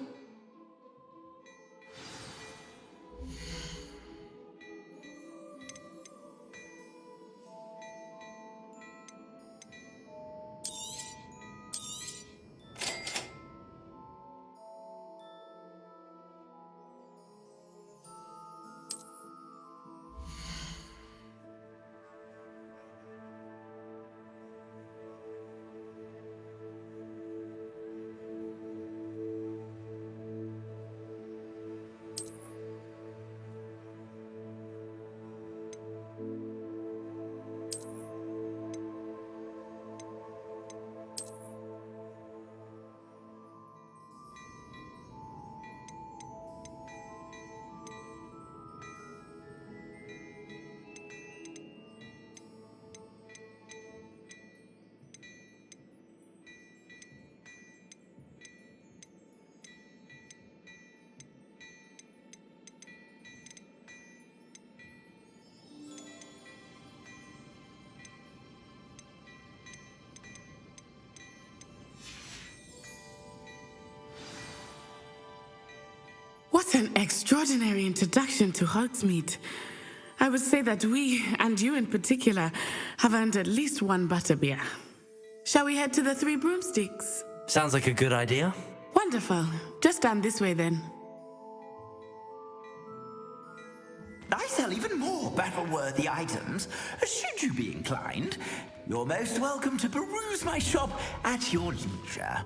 What an extraordinary introduction to Hogsmeade. I would say that we, and you in particular, have earned at least one butterbeer. Shall we head to the Three Broomsticks? Sounds like a good idea. Wonderful. Just down this way then. I sell even more battle-worthy items. Should you be inclined, you're most welcome to peruse my shop at your leisure.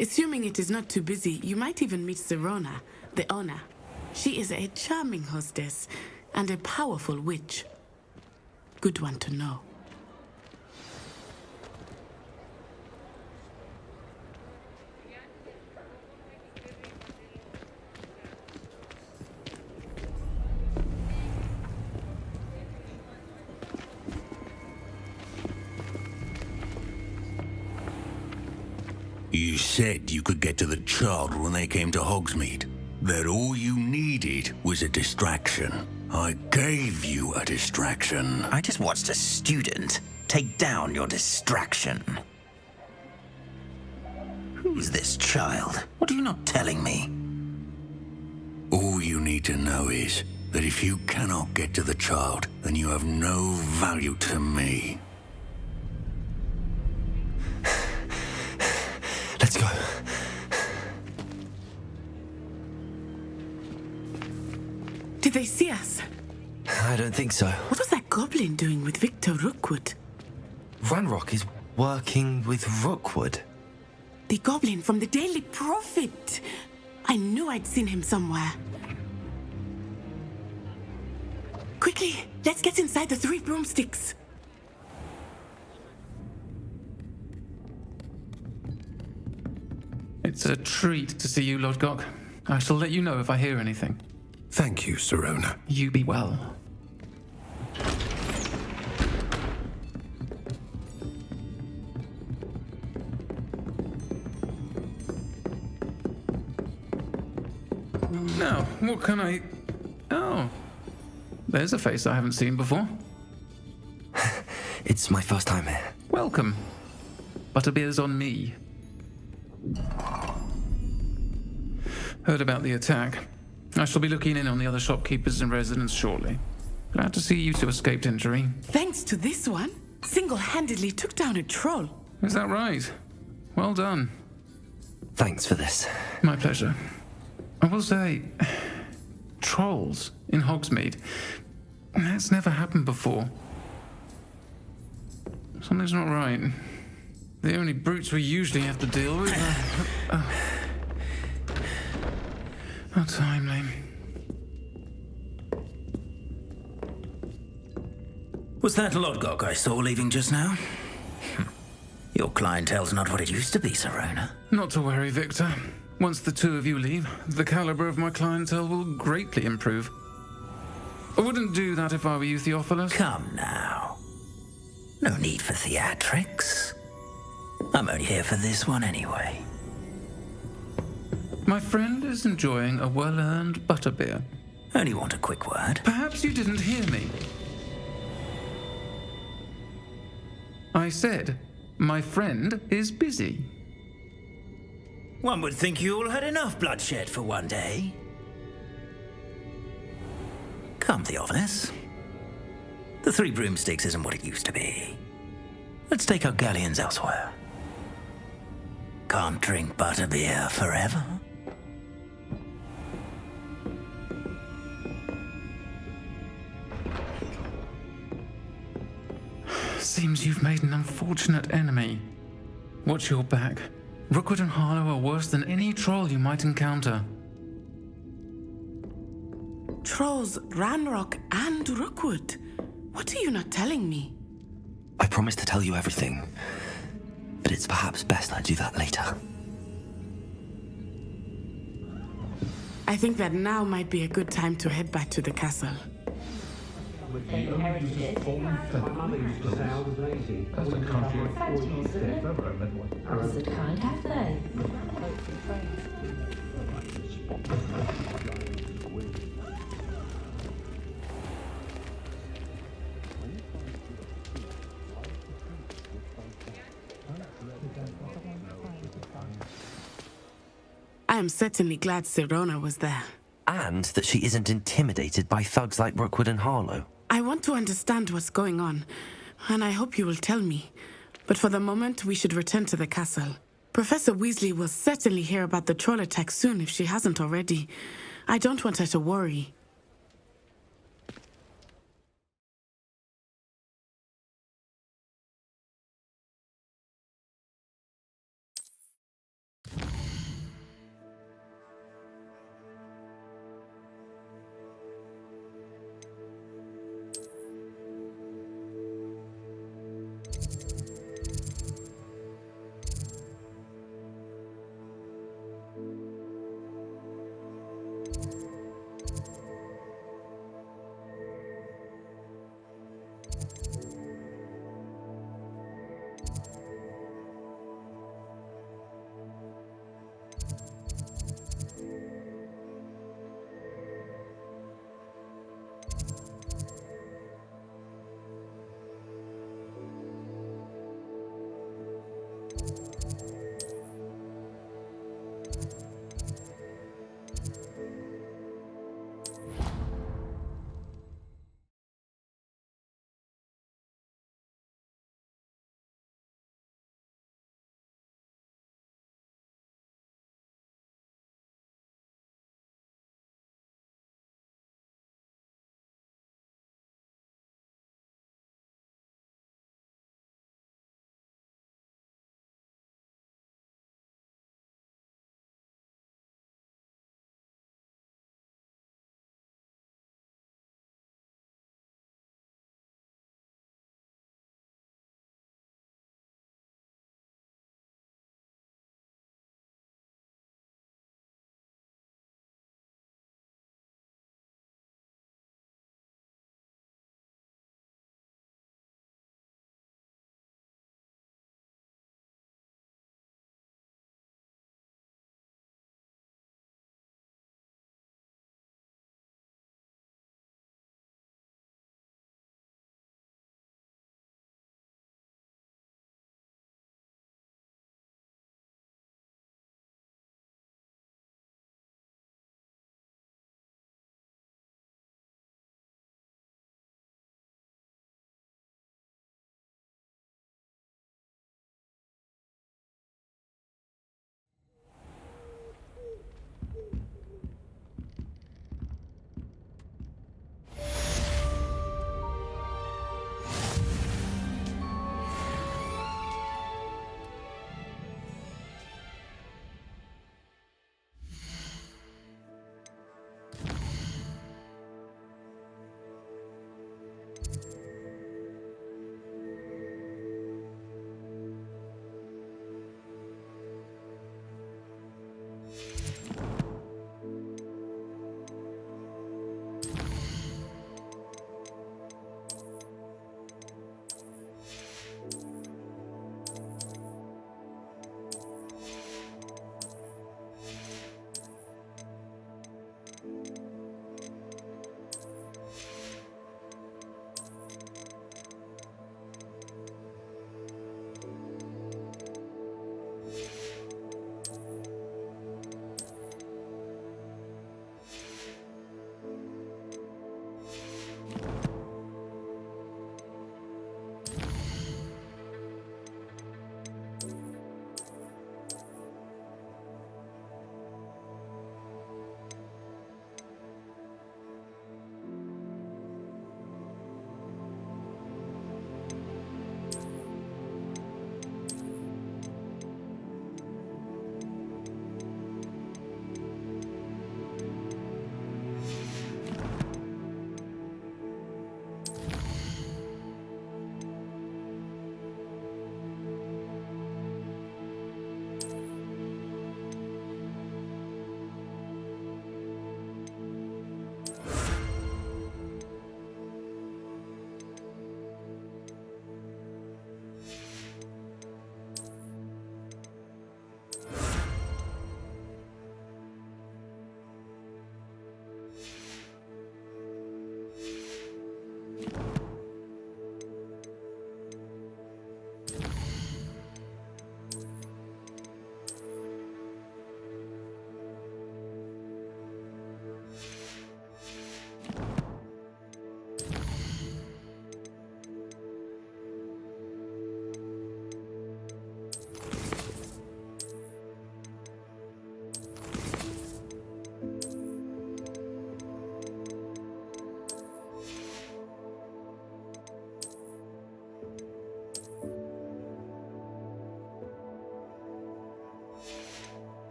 Assuming it is not too busy, you might even meet Serona, the owner. She is a charming hostess and a powerful witch. Good one to know. You said you could get to the child when they came to Hogsmeade. That all you needed was a distraction. I gave you a distraction. I just watched a student take down your distraction. Who's this child? What are you not telling me? All you need to know is that if you cannot get to the child, then you have no value to me. Let's go. Did they see us? I don't think so. What was that goblin doing with Victor Rookwood? Ranrock is working with Rookwood. The goblin from the Daily Prophet. I knew I'd seen him somewhere. Quickly, let's get inside the 3 broomsticks. It's a treat to see you, Lodgok. I shall let you know if I hear anything. Thank you, Sirona. You be well. Now, what can I... Oh. There's a face I haven't seen before. It's my first time here. Welcome. Butterbeer's on me. Heard about the attack. I shall be looking in on the other shopkeepers and residents shortly. Glad to see you two escaped injury. Thanks to this one, single-handedly took down a troll. Is that right? Well done. Thanks for this. My pleasure. I will say, trolls in Hogsmeade. That's never happened before. Something's not right. The only brutes we usually have to deal with are... How timely. Was that Lodgok I saw leaving just now? Your clientele's not what it used to be, Sirona. Not to worry, Victor. Once the two of you leave, the caliber of my clientele will greatly improve. I wouldn't do that if I were you, Theophilus. Come now. No need for theatrics. I'm only here for this one anyway. My friend is enjoying a well-earned butterbeer. Only want a quick word. Perhaps you didn't hear me. I said, my friend is busy. One would think you all had enough bloodshed for one day. Come, Theophilus. The 3 broomsticks isn't what it used to be. Let's take our galleons elsewhere. Can't drink butterbeer forever. Seems you've made an unfortunate enemy. Watch your back. Rookwood and Harlow are worse than any troll you might encounter. Trolls, Ranrock, and Rookwood. What are you not telling me? I promised to tell you everything, but it's perhaps best I do that later. I think that now might be a good time to head back to the castle. That's a country of 40 steps over a midwife. Was it kind, have they? I am certainly glad Sirona was there. And that she isn't intimidated by thugs like Rookwood and Harlow. I want to understand what's going on, and I hope you will tell me. But for the moment, we should return to the castle. Professor Weasley will certainly hear about the troll attack soon if she hasn't already. I don't want her to worry.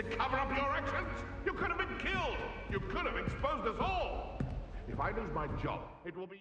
To cover up your actions? You could have been killed! You could have exposed us all! If I lose my job, it will be...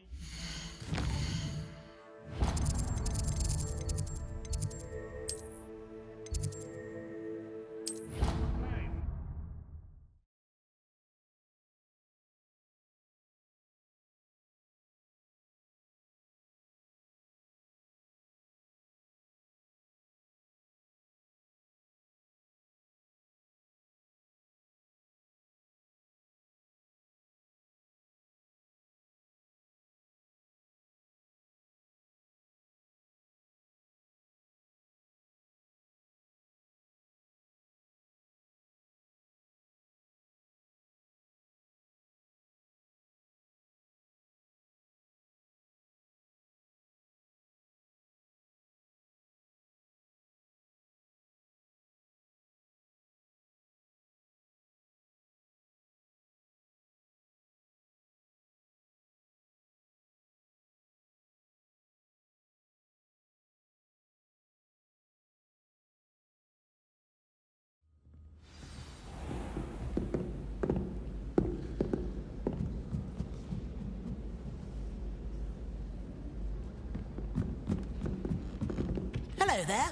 Hello there.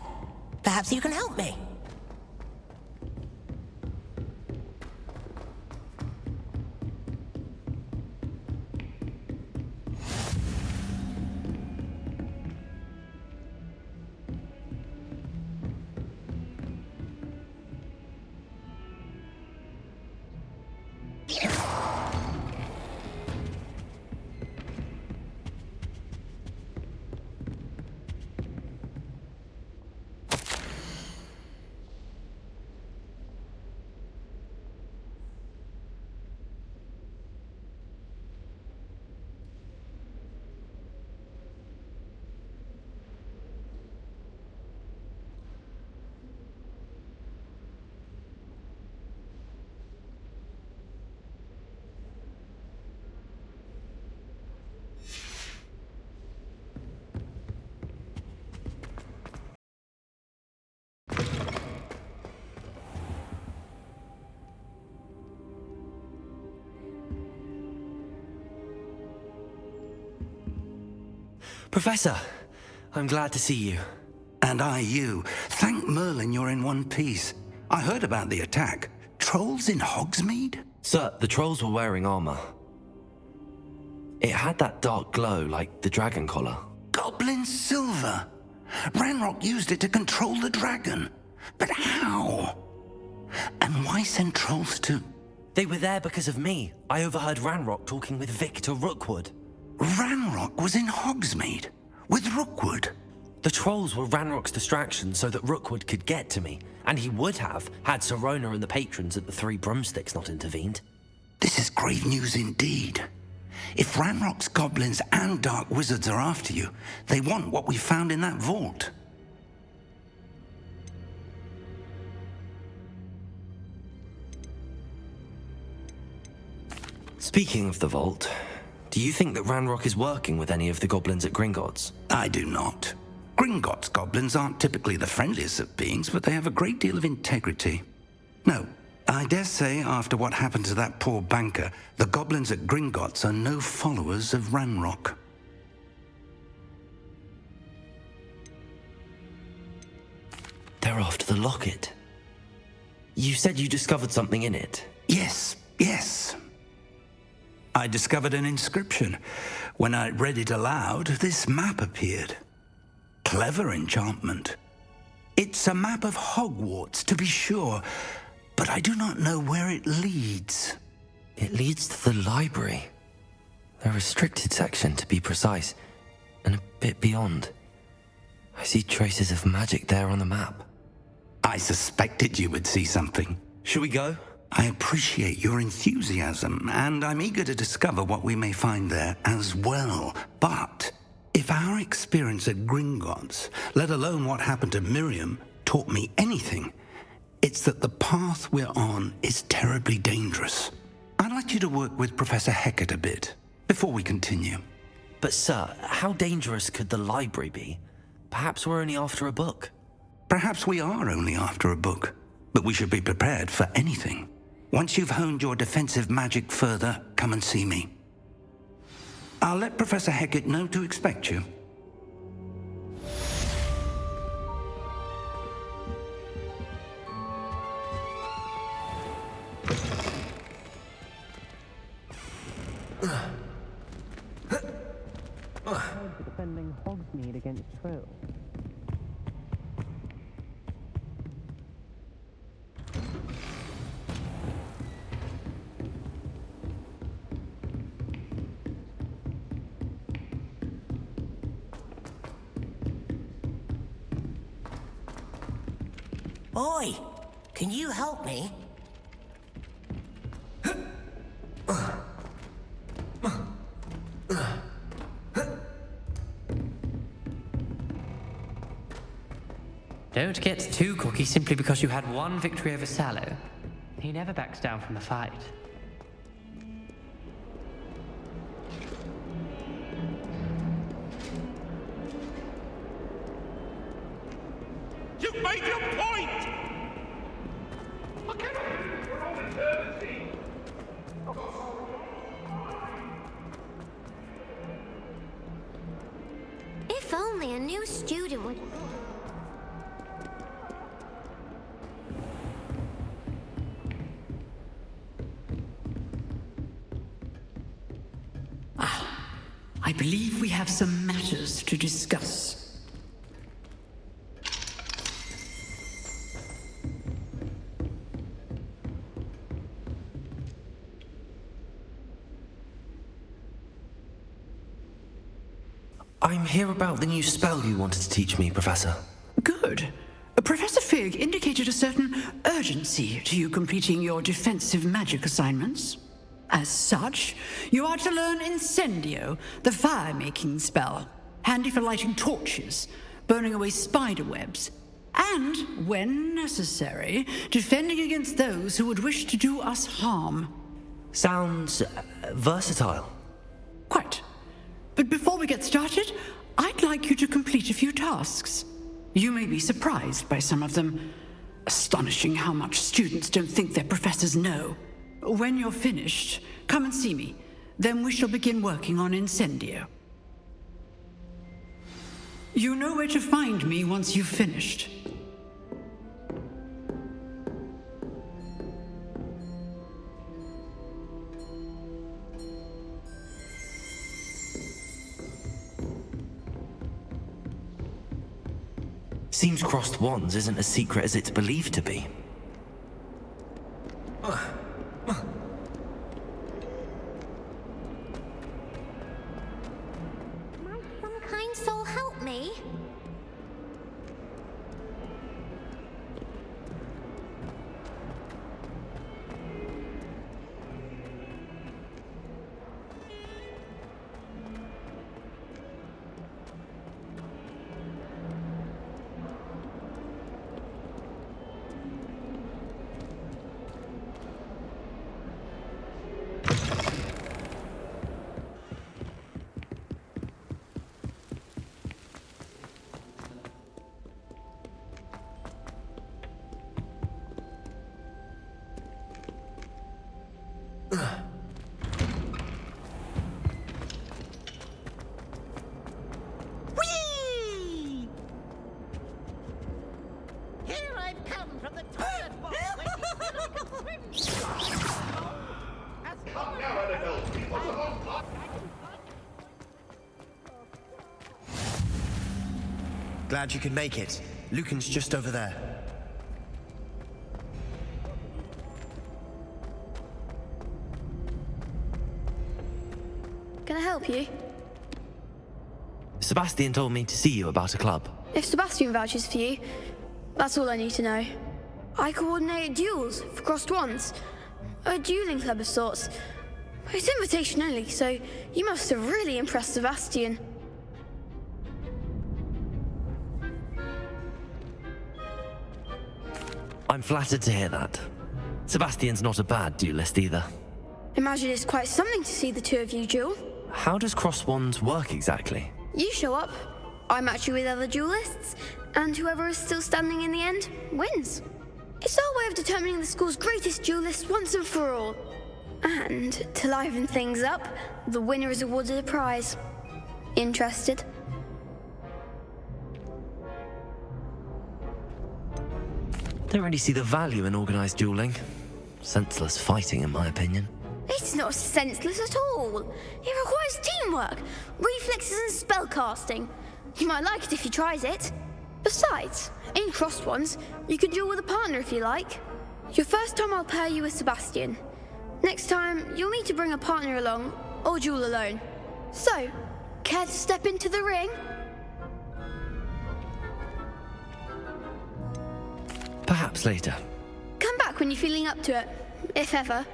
Perhaps you can help me. Professor, I'm glad to see you. And I you. Thank Merlin you're in one piece. I heard about the attack. Trolls in Hogsmeade? Sir, the trolls were wearing armor. It had that dark glow like the dragon collar. Goblin silver! Ranrock used it to control the dragon. But how? And why send trolls to... They were there because of me. I overheard Ranrock talking with Victor Rookwood. Ranrock was in Hogsmeade? With Rookwood? The trolls were Ranrock's distraction so that Rookwood could get to me. And he would have, had Serona and the patrons at the Three Broomsticks not intervened. This is grave news indeed. If Ranrock's goblins and dark wizards are after you, they want what we found in that vault. Speaking of the vault, do you think that Ranrock is working with any of the goblins at Gringotts? I do not. Gringotts goblins aren't typically the friendliest of beings, but they have a great deal of integrity. No, I dare say after what happened to that poor banker, the goblins at Gringotts are no followers of Ranrock. They're after the locket. You said you discovered something in it. Yes. I discovered an inscription. When I read it aloud, this map appeared. Clever enchantment. It's a map of Hogwarts, to be sure, but I do not know where it leads. It leads to the library. The restricted section, to be precise, and a bit beyond. I see traces of magic there on the map. I suspected you would see something. Shall we go? I appreciate your enthusiasm, and I'm eager to discover what we may find there as well. But if our experience at Gringotts, let alone what happened to Miriam, taught me anything, it's that the path we're on is terribly dangerous. I'd like you to work with Professor Hecat a bit before we continue. But sir, how dangerous could the library be? Perhaps we're only after a book. Perhaps we are only after a book. but we should be prepared for anything. Once you've honed your defensive magic further, come and see me. I'll let Professor Hecat know to expect you. Defending Hogsmeade against Trill. Oi! Can you help me? Don't get too cocky simply because you had one victory over Sallow. He never backs down from a fight. You've made your point! I cannot do this for all eternity! If only a new student would... I believe we have some matters to discuss. I'm here about the new spell you wanted to teach me, Professor. Good. Professor Fig indicated a certain urgency to you completing your defensive magic assignments. As such, you are to learn Incendio, the fire-making spell, handy for lighting torches, burning away spider webs, and, when necessary, defending against those who would wish to do us harm. Sounds versatile. Quite. But before we get started, I'd like you to complete a few tasks. You may be surprised by some of them. Astonishing how much students don't think their professors know. When you're finished, come and see me. Then we shall begin working on Incendio. You know where to find me once you've finished. Seems crossed wands isn't as secret as it's believed to be. Might some kind soul help me? Whee! Here I've come from the toilet bowl where you feel like a swim. Come now, Annabelle. It was a long time. Glad you could make it. Lucan's just over there. Can I help you? Sebastian told me to see you about a club. If Sebastian vouches for you, that's all I need to know. I coordinate duels for crossed wands. A dueling club of sorts. It's invitation only, so you must have really impressed Sebastian. I'm flattered to hear that. Sebastian's not a bad duelist either. Imagine it's quite something to see the two of you duel. How does cross wands work exactly? You show up, I match you with other duelists, and whoever is still standing in the end wins. It's our way of determining the school's greatest duelist once and for all. And to liven things up, the winner is awarded a prize. Interested? Don't really see the value in organised dueling. Senseless fighting, in my opinion. It's not senseless at all. It requires teamwork, reflexes and spellcasting. You might like it if you tried it. Besides, in crossed ones, you can duel with a partner if you like. Your first time I'll pair you with Sebastian. Next time, you'll need to bring a partner along, or duel alone. So, care to step into the ring? Perhaps later. Come back when you're feeling up to it, if ever.